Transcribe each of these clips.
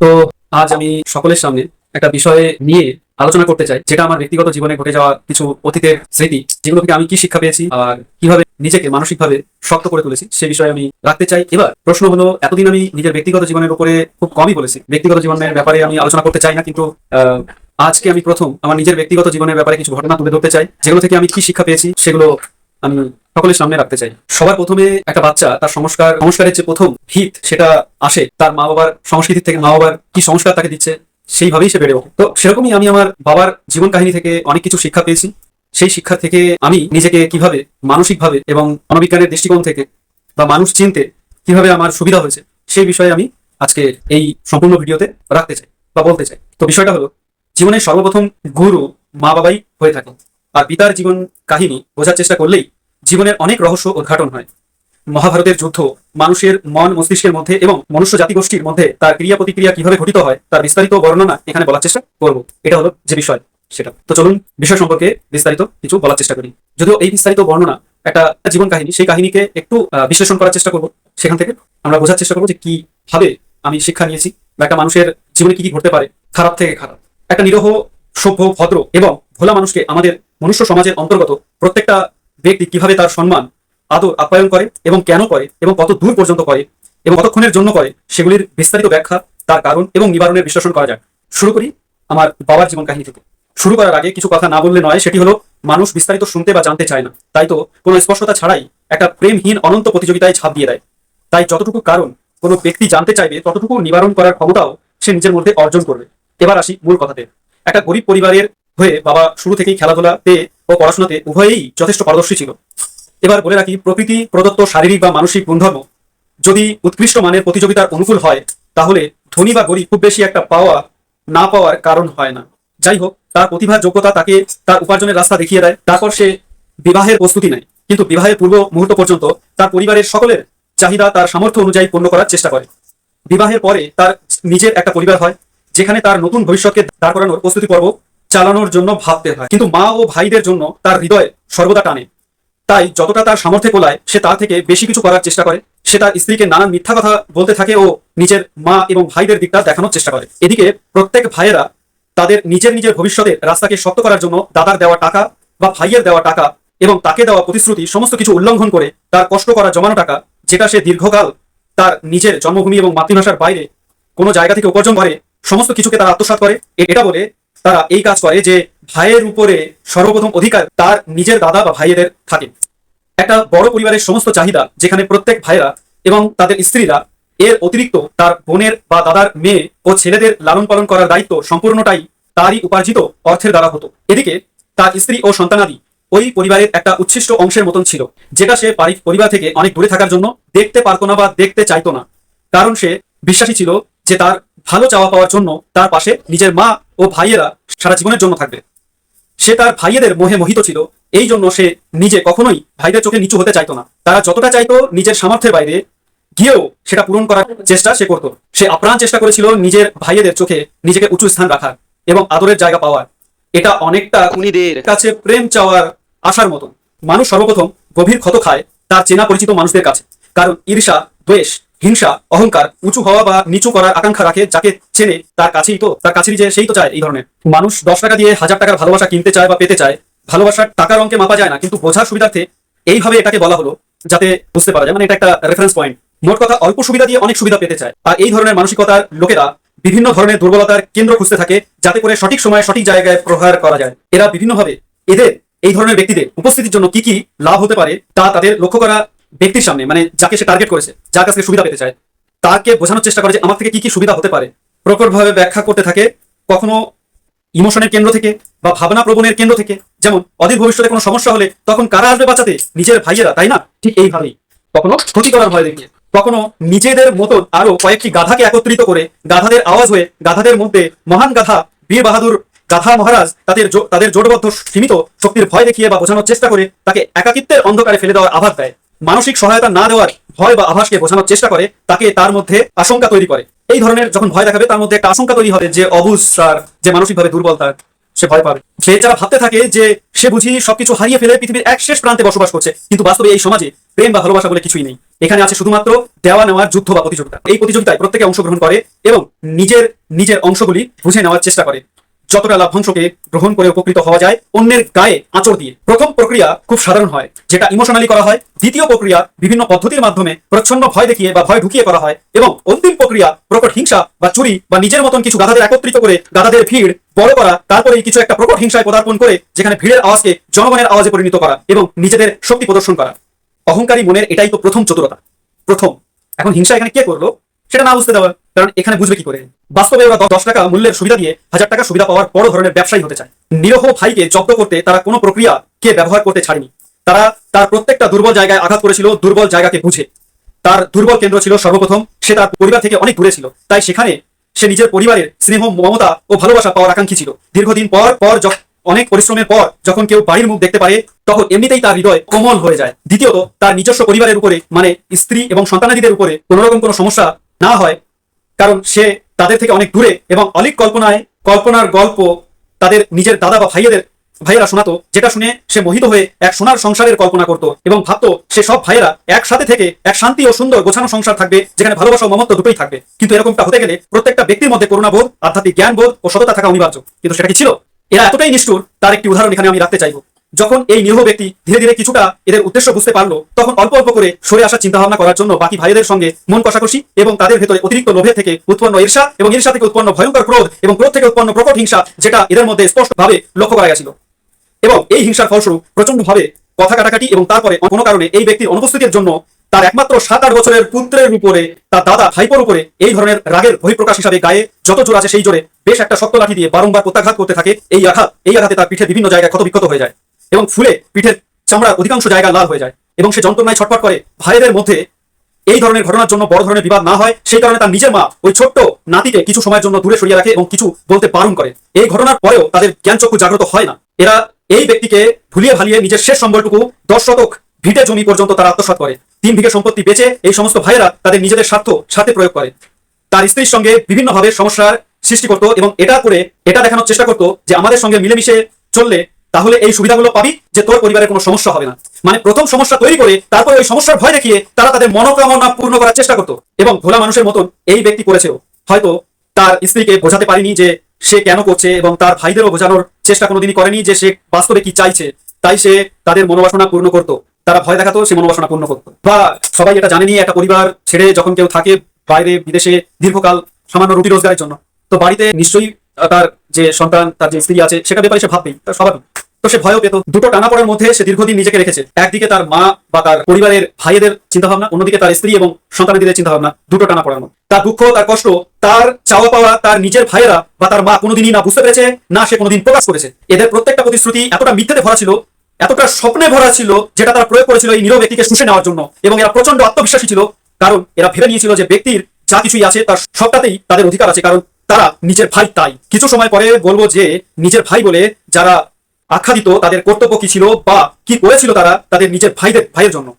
তো আজ আমি সকলের সামনে একটা বিষয়ে নিয়ে আলোচনা করতে চাই, যেটা আমার ব্যক্তিগত জীবনে ঘটে যাওয়া কিছু অতীতের স্মৃতি, যেগুলো থেকে আমি কি শিক্ষা পেয়েছি আর কিভাবে নিজেকে মানসিকভাবে শক্ত করে তুলেছি সে বিষয়ে আমি রাখতে চাই। এবার প্রশ্ন হলো, এতদিন আমি নিজের ব্যক্তিগত জীবনের উপরে খুব কমই বলেছি, ব্যক্তিগত জীবনের ব্যাপারে আমি আলোচনা করতে চাই না, কিন্তু আজকে আমি প্রথম আমার নিজের ব্যক্তিগত জীবনের ব্যাপারে কিছু ঘটনা তুলে ধরতে চাই, যেগুলো থেকে আমি কি শিক্ষা পেয়েছি সেগুলো আমি সকলের সামনে রাখতে চাই। সবার প্রথমে একটা বাচ্চা তার সংস্কারের যে প্রথম ভিত সেটা আসে তার মা বাবার সংস্কৃতি থেকে। মা বাবার কি সংস্কার তাকে দিচ্ছে সেইভাবেই সে বেড়ে ওঠে। তো সেরকমই আমি আমার বাবার জীবন কাহিনী থেকে অনেক কিছু শিক্ষা পেয়েছি। সেই শিক্ষা থেকে আমি নিজেকে কিভাবে মানসিকভাবে এবং মনোবিজ্ঞানের দৃষ্টিকোণ থেকে বা মানুষ চিনতে কিভাবে আমার সুবিধা হয়েছে সেই বিষয়ে আমি আজকে এই সম্পূর্ণ ভিডিওতে রাখতে চাই বা বলতে চাই। তো বিষয়টা হলো, জীবনের সর্বপ্রথম গুরু মা বাবাই হয়ে থাকে, আর পিতার জীবন কাহিনী বোঝার চেষ্টা করলেই জীবনের অনেক রহস্য উদ্ঘাটন হয়। মহাভারতের যুদ্ধ মানুষের মন মস্তিষ্কের মধ্যে এবং মনুষ্য জাতিগোষ্ঠীর মধ্যে তার ক্রিয়া প্রতিক্রিয়া কিভাবে ঘটিত হয় তার বিস্তারিত বর্ণনা এখানে বলার চেষ্টা করব। এটা হলো যে বিষয় সেটা। তো চলুন বিষয় সম্পর্কে বিস্তারিত কিছু বলার চেষ্টা করি। যদিও এই বিস্তারিত বর্ণনা একটা জীবন কাহিনী, সেই কাহিনীকে একটু বিশ্লেষণ করার চেষ্টা করব। সেখান থেকে আমরা বোঝার চেষ্টা করবো যে কিভাবে আমি শিক্ষা নিয়েছি বা একটা মানুষের জীবনে কি কি ঘটতে পারে খারাপ থেকে খারাপ। একটা নিরহ, সভ্য, ভদ্র এবং ভোলা মানুষকে আমাদের মনুষ্য সমাজের অন্তর্গত প্রত্যেকটা ব্যক্তি কিভাবে তার সম্মান আদর আপ্যায়ন করে এবং কেন করে এবং কত দূর পর্যন্ত করে এবং কতক্ষণের জন্য করে সেগুলির বিস্তারিত ব্যাখ্যা, তার কারণ এবং নিবারণের বিশ্লেষণ করা যায়। শুরু করি আমার বাবার জীবন কাহিনী থেকে। শুরু করার আগে কিছু কথা না বললে নয়, সেটি হলো মানুষ বিস্তারিত শুনতে বা জানতে চায় না, তাই তো কোনো স্পষ্টতা ছাড়াই একটা প্রেমহীন অনন্ত প্রতিযোগিতায় ঝাঁপ দিয়ে দেয়। তাই যতটুকু কারণ কোনো ব্যক্তি জানতে চাইবে ততটুকু নিবারণ করার ক্ষমতাও সে নিজের মধ্যে অর্জন করবে। এবার আসি মূল কথাতে। একটা গরিব পরিবারের হয়ে বাবা শুরু থেকেই খেলাধুলাতে ও পড়াশোনাতে উভয়েই যথেষ্ট পারদর্শী ছিল। এবার বলে রাখি, প্রকৃতি প্রদত্ত শারীরিক বা মানসিক গুণধর্ম যদি উৎকৃষ্ট মানের প্রতিযোগিতার অনুকূল হয়, তাহলে ধনী বা গরিব খুব বেশি একটা পাওয়া না পাওয়ার কারণ হয় না। যাই হোক, তার প্রতিভার যোগ্যতা তাকে তার উপার্জনের রাস্তা দেখিয়ে দেয়। তারপর সে বিবাহের প্রস্তুতি নেয়, কিন্তু বিবাহের পূর্ব মুহূর্ত পর্যন্ত তার পরিবারের সকলের চাহিদা তার সামর্থ্য অনুযায়ী পূর্ণ করার চেষ্টা করে। বিবাহের পরে তার নিজের একটা পরিবার হয়, যেখানে তার নতুন ভবিষ্যৎকে দাঁড় করানোর প্রস্তুতি পর্ব চালানোর জন্য ভাবতে হয়। কিন্তু মা ও ভাইদের জন্য তার হৃদয় সর্বদা টানে, তাই যতটা তার সামর্থ্যে কোলায় সে তার থেকে বেশি কিছু করার চেষ্টা করে। সে তার স্ত্রীকে নানান মিথ্যা কথা বলতে থাকে ও নিজের মা এবং ভাইদের দিকটা দেখানোর চেষ্টা করে। এদিকে প্রত্যেক ভাইয়েরা তাদের নিজের নিজের ভবিষ্যতের রাস্তাকে শক্ত করার জন্য দাদার দেওয়া টাকা বা ভাইয়ের দেওয়া টাকা এবং তাকে দেওয়া প্রতিশ্রুতি সমস্ত কিছু উল্লঙ্ঘন করে তার কষ্ট করা জমানো টাকা, যেটা সে দীর্ঘকাল তার নিজের জন্মভূমি এবং মাতৃভাষার বাইরে কোনো জায়গা থেকে উপার্জন করে, সমস্ত কিছুকে তারা আত্মসাৎ করে। এটা বলে তারা এই কাজ করে যে ভাইয়ের উপরে সর্বপ্রথম অধিকার তার নিজের দাদা বা ভাইয়েদের থাকে। একটা বড় পরিবারের সমস্ত চাহিদা, যেখানে প্রত্যেক ভাইয়েরা এবং তাদের স্ত্রীরা এর অতিরিক্ত তার বোনের বা দাদার মেয়ে ও ছেলেদের লালন পালন করার দায়িত্ব সম্পূর্ণটাই তারই উপার্জিত অর্থের দ্বারা হতো। এদিকে তার স্ত্রী ও সন্তানাদি ওই পরিবারের একটা উচ্ছিষ্ট অংশের মতন ছিল, যেটা সে পরিবার থেকে অনেক দূরে থাকার জন্য দেখতে পারতো না বা দেখতে চাইতো না। কারণ সে বিশ্বাসী ছিল যে তার ভালো চাওয়া পাওয়ার জন্য তার পাশে নিজের মা ও ভাইয়েরা সারা জীবনের জন্য থাকবে। সে তার ভাইয়েদের মোহে মোহিত ছিল, এই জন্য সে নিজে কখনোই ভাইদের চোখে নিচু হতে চাইতো না। তারা যতটা চাইতো নিজের সামর্থ্যের বাইরে গিয়েও সেটা পূরণ করার চেষ্টা সে করত। সে আপ্রাণ চেষ্টা করেছিল নিজের ভাইয়েদের চোখে নিজেকে উঁচু স্থান রাখার এবং আদরের জায়গা পাওয়ার। এটা অনেকটা উনিদের কাছে প্রেম চাওয়ার আশার মতন। মানুষ সর্বপ্রথম গভীর ক্ষত খায় তার চেনা পরিচিত মানুষদের কাছে, কারণ ঈর্ষা, দ্বেষ, হিংসা, অহংকার, উঁচু হওয়া বা নিচু করার আকাঙ্ক্ষা রাখে। যাকে চেনে তার কাছেরই যে সেই তো চায়। এই ধরনের মানুষ 10 টাকা দিয়ে 1000 টাকার ভালোবাসা কিনতে চায় বা পেতে চায়। ভালোবাসার টাকার অঙ্কে মাপা যায় না, কিন্তু বোঝার সুবিধার্থে এইভাবে এটাকে বলা হলো যাতে বুঝতে পারা যায়, মানে এটা একটা রেফারেন্স পয়েন্ট। মোট কথা, অল্প সুবিধা দিয়ে অনেক সুবিধা পেতে চায়। আর এই ধরনের মানসিকতার লোকেরা বিভিন্ন ধরনের দুর্বলতার কেন্দ্র খুঁজতে থাকে, যাতে করে সঠিক সময়ে সঠিক জায়গায় প্রহার করা যায়। এরা বিভিন্নভাবে এদের এই ধরনের ব্যক্তিদের উপস্থিতির জন্য কি কি লাভ হতে পারে তা তাদের লক্ষ্য করা ব্যক্তির সামনে, মানে যাকে সে টার্গেট করেছে, যার কাছ থেকে সুবিধা পেতে চায়, তাকে বোঝানোর চেষ্টা করে যে আমার থেকে কি কি সুবিধা হতে পারে। প্রকটভাবে ব্যাখ্যা করতে থাকে, কখনো ইমোশনের কেন্দ্র থেকে বা ভাবনা প্রবণের কেন্দ্র থেকে। যেমন অধীর ভবিষ্যতে কোনো সমস্যা হলে তখন কারা আসবে বাঁচাতে? নিজের ভাইয়েরা, তাই না? ঠিক এইভাবেই কখনো ক্ষতি করার ভয় দেখিয়ে, কখনো নিজেদের মতন আরো কয়েকটি গাধাকে একত্রিত করে গাধাদের আওয়াজ হয়ে গাধাদের মধ্যে মহান গাধা বীর বাহাদুর গাধা মহারাজ তাদের জোটবদ্ধ সীমিত শক্তির ভয় দেখিয়ে বা বোঝানোর চেষ্টা করে তাকে একাকিত্বের অন্ধকারে ফেলে দেওয়ার আভাস দেয়। মানসিক সহায়তা না দেওয়ার ভয় বা আভাসকে বোঝানোর চেষ্টা করে, তাকে তার মধ্যে আশঙ্কা তৈরি করে। এই ধরনের যখন ভয় দেখাবে তার মধ্যে একটা আশঙ্কা তৈরি হবে যে অবুঝ তার, যে মানসিকভাবে দুর্বল তার, সে ভয় পাবে। সে যারা ভাবতে থাকে যে সে বুঝি সবকিছু হারিয়ে ফেলে পৃথিবীর এক শেষ প্রান্তে বসবাস করছে, কিন্তু বাস্তবে এই সমাজে প্রেম বা ভালোবাসা বলে কিছুই নেই। এখানে আছে শুধুমাত্র দেওয়া নেওয়ার যুদ্ধ বা প্রতিযোগিতা। এই প্রতিযোগিতায় প্রত্যেকে অংশগ্রহণ করে এবং নিজের নিজের অংশগুলি বুঝে নেওয়ার চেষ্টা করে, যতটা লাভ্যাংশকে গ্রহণ করে উপকৃত হওয়া যায় অন্যের গায়ে আঁচড় দিয়ে। প্রথম প্রক্রিয়া খুব সাধারণ হয়, যেটা ইমোশনালি করা হয়। দ্বিতীয় প্রক্রিয়া বিভিন্ন পদ্ধতির মাধ্যমে প্রচ্ছন্ন ভয় দেখিয়ে বা ভয় ঢুকিয়ে করা হয়। এবং অন্তিম প্রক্রিয়া প্রকট হিংসা বা চুরি বা নিজের মতন কিছু গাধাদের একত্রিত করে গাধাদের ভিড় বড় করা, তারপরেই কিছু একটা প্রকট হিংসায় পদার্পণ করে যেখানে ভিড়ের আওয়াজকে জনগণের আওয়াজে পরিণত করা এবং নিজেদের শক্তি প্রদর্শন করা। অহংকারী মনের এটাই তো প্রথম চতুরতা। প্রথম এখন হিংসা এখানে কে করলো সেটা না বুঝতে দেওয়া, কারণ এখানে বুঝবে কি করে? বাস্তবে ওরা 10 টাকা মূল্যের সুবিধা দিয়ে 1000 টাকা সুবিধা পাওয়ার বড় ধরনের ব্যবসায়ী হতে চায়। নিরহ ভাইকে জব্দ করতে তারা কোনো প্রক্রিয়াকে ব্যবহার করতে ছাড়েনি। তারা তার প্রত্যেকটা দুর্বল জায়গায় আঘাত করেছিল, দুর্বল জায়গাকে বুঝে। তার দুর্বল কেন্দ্র ছিল সর্বপ্রথম সে তার পরিবার থেকে অনেক দূরে ছিল, তাই সেখানে সে নিজের পরিবারের স্নেহ, মমতা ও ভালোবাসা পাওয়ার আকাঙ্ক্ষী ছিল। দীর্ঘদিন পর অনেক পরিশ্রমের পর যখন কেউ বাড়ির মুখ দেখতে পারে তখন এমনিতেই তার হৃদয় কোমল হয়ে যায়। দ্বিতীয়ত, তার নিজস্ব পরিবারের উপরে মানে স্ত্রী এবং সন্তানাদিদের উপরে কোনোরকম কোনো সমস্যা না হয়, কারণ সে তাদের থেকে অনেক দূরে এবং অলিক কল্পনার গল্প তাদের নিজের দাদা বা ভাইয়েরা শোনাতো, যেটা শুনে সে মোহিত হয়ে এক সোনার সংসারের কল্পনা করত এবং ভাবতো সে সব ভাইয়েরা একসাথে থেকে এক শান্তি ও সুন্দর গোছানো সংসার থাকবে, যেখানে ভালোবাসা ও মমত্ব দুটোই থাকবে। কিন্তু এরকমটা হতে গেলে প্রত্যেকটা ব্যক্তির মধ্যে করুণাবোধ, আধ্যাত্মিক জ্ঞানবোধ ও সততা থাকা অনিবার্য। কিন্তু সেটা কি ছিল? এরা এতটাই নিষ্ঠুর, তার একটি উদাহরণ এখানে আমি রাখতে চাইবো। যখন এই নিরীহ ব্যক্তি ধীরে ধীরে কিছুটা এদের উদ্দেশ্য বুঝতে পারলো, তখন অল্প অল্প করে সরে আসার চিন্তা ভাবনা করার জন্য বাকি ভাইদের সঙ্গে মন কষাকষি এবং তাদের ভেতরে অতিরিক্ত লোভে থেকে উৎপন্ন ঈর্ষা এবং ঈর্ষা থেকে উৎপন্ন ভয়ঙ্কর ক্রোধ এবং ক্রোধ থেকে উৎপন্ন প্রকট হিংসা, যেটা এদের মধ্যে স্পষ্টভাবে লক্ষ্য করা গেছিল। এবং এই হিংসার ফলস্বরূপ প্রচন্ডভাবে কথা কাটাকাটি এবং তারপরে কোনো কারণে এই ব্যক্তির অনুপস্থিতির জন্য তার একমাত্র 7-8 বছরের পুত্রের উপরে, তার দাদা ভাইপোর উপরে এই ধরনের রাগের বহিঃপ্রকাশ হিসাবে গায়ে যত জোর আছে সেই জোরে বেশ একটা শক্ত লাঠি দিয়ে বারংবার প্রত্যাঘাত করতে থাকে। এই আঘাতে তার পিঠে বিভিন্ন জায়গায় ক্ষতবিক্ষত হয়ে যায় এবং ফুলে পিঠের চামড়ার অধিকাংশ জায়গা লাল হয়ে যায় এবং সে যন্ত্রণায় ছটফট করে। ভাইদের মধ্যে এই ধরনের ঘটনার জন্য বড় ধরনের বিবাদ না হয় সেই কারণে তার নিজের মা ওই ছোট্ট নাতিকে কিছু সময়ের জন্য দূরে সরিয়ে রাখে এবং কিছু বলতে বারণ করে। এই ঘটনার পরেও তাদের জ্ঞানচক্ষু জাগ্রত হয় না। এরা এই ব্যক্তিকে ভুলিয়ে ভালিয়ে নিজের শেষ সম্বলটুকু 10 শতক ভিটে জমি পর্যন্ত তারা আত্মসাৎ করে। 3 বিঘে সম্পত্তি বেচে এই সমস্ত ভাইয়েরা তাদের নিজেদের স্বার্থে প্রয়োগ করে। তার স্ত্রীর সঙ্গে বিভিন্নভাবে সমস্যার সৃষ্টি করত এবং এটা দেখানোর চেষ্টা করত যে আমাদের সঙ্গে মিলেমিশে চললে তাহলে এই সুবিধাগুলো পাবি, যে তোর পরিবারের কোনো সমস্যা হবে না। মানে প্রথম সমস্যা তৈরি করে তারপরে ওই সমস্যার ভয় দেখিয়ে তারা তাদের মনোকামনা পূর্ণ করার চেষ্টা করত। এবং ভোলা মানুষের মতন এই ব্যক্তি করেছেও। হয়তো তার স্ত্রীকে বোঝাতে পারেনি যে সে কেন করছে এবং তার ভাইদেরও বোঝানোর চেষ্টা কোনোদিনই করেনি যে সে বাস্তবে কি চাইছে, তাই সে তাদের মনোবাসনা পূর্ণ করত। তারা ভয় দেখাতো, সে মনোবাসনা পূর্ণ করতো। বা সবাই এটা জানেনি, একটা পরিবার ছেড়ে যখন কেউ থাকে বাইরে বিদেশে দীর্ঘকাল সামান্য রুটি রোজগারের জন্য, তো বাড়িতে নিশ্চয়ই তার যে সন্তান, তার যে স্ত্রী আছে সেটা ব্যাপারে সে ভাববেই, তার স্বাভাবিক। তো সে ভয়ও পেত। দুটো টানাপড়ের মধ্যে সে দীর্ঘদিন নিজেকে রেখেছে। একদিকে তার মা বা তার পরিবারের ভাইয়েদের চিন্তাভাবনা, অন্যদিকে তার স্ত্রী এবং সন্তানদের চিন্তাভাবনা, দুটো টানাপড়ার মধ্যে। তার দুঃখ, তার কষ্ট, তার চাওয়া পাওয়া তার নিজের ভাইয়েরা বা তার মা কোনোদিনই না বুঝতে পেরেছে, না সে কোনোদিন প্রকাশ করেছে। এদের প্রত্যেকটা প্রতিশ্রুতি এতটা মিথ্যেতে ভরা ছিল, এতটা স্বপ্নে ভরা ছিল, যেটা তারা প্রয়োগ করেছিল এই নিরীহ ব্যক্তিকে শুষে নেওয়ার জন্য। এবং এরা প্রচন্ড আত্মবিশ্বাসী ছিল, কারণ এরা ভেবে নিয়েছিল যে ব্যক্তির যা কিছুই আছে তার সবটাতেই তাদের অধিকার আছে, কারণ তারা নিজের ভাই। তাই কিছু সময় পরে বলবো যে নিজের ভাই বলে যারা আখ্যা দিত তাদের কর্তব্য কি ছিল বা কি করেছিল তারা তাদের নিজের ভাইয়ের জন্য।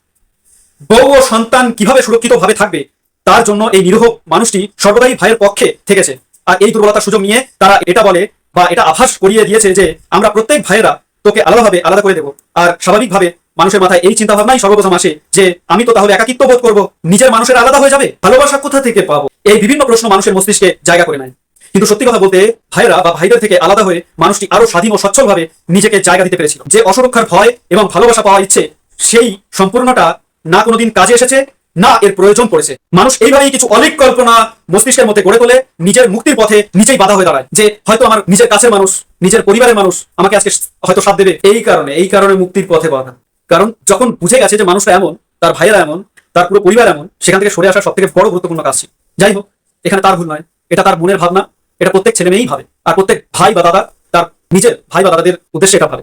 বউ ও সন্তান কিভাবে সুরক্ষিত ভাবে থাকবে তার জন্য এই নিরীহ মানুষটি সর্বদাই ভাইয়ের পক্ষে থেকেছে। আর এই দুর্বলতার সুযোগ নিয়ে তারা এটা বলে বা এটা আভাস করিয়ে দিয়েছে যে আমরা প্রত্যেক ভাইয়েরা তোকে আলাদা করে দেবো। আর স্বাভাবিকভাবে মানুষের মাথায় এই চিন্তা ভাবনাই সর্বপ্রথম আসে যে আমি তো তাহলে একাকিত্ব বোধ করবো, নিজের মানুষের আলাদা হয়ে যাবে, ভালোবাসা কোথা থেকে পাবো? এই বিভিন্ন প্রশ্ন মানুষের মস্তিষ্কে জায়গা করে নেয়। কিন্তু সত্যি কথা বলতে ভাইয়েরা বা ভাইদের থেকে আলাদা হয়ে মানুষটি আরো স্বাধীন ও সচ্ছলভাবে নিজেকে জায়গা দিতে পেরেছিল। যে অসুরক্ষার ভয় এবং ভালোবাসা পাওয়ার ইচ্ছে, সেই সম্পূর্ণটা না কোনোদিন কাজে এসেছে, না এর প্রয়োজন পড়েছে। মানুষ এইভাবেই কিছু অলিক কল্পনা মস্তিষ্কের মধ্যে গড়ে তোলে, নিজের মুক্তির পথে নিজেই বাধা হয়ে দাঁড়ায়। যে হয়তো আমার নিজের কাছের মানুষ, নিজের পরিবারের মানুষ আমাকে আজকে হয়তো সাথ দেবে। এই কারণে মুক্তির পথে বাধা। কারণ যখন বুঝে গেছে যে মানুষটা এমন, তার ভাইয়েরা এমন, তার পুরো পরিবার এমন, সেখান থেকে সরে আসার সব থেকে বড় গুরুত্বপূর্ণ কাজ ছিল। যাই হোক, এখানে তার ভুল নয়, এটা তার মনের ভাবনা। এটা প্রত্যেক ছেলে মেয়েই ভাবে, আর প্রত্যেক ভাই বা দাদা তার নিজের ভাই বা দাদাদের উদ্দেশ্যে এটা ভাবে।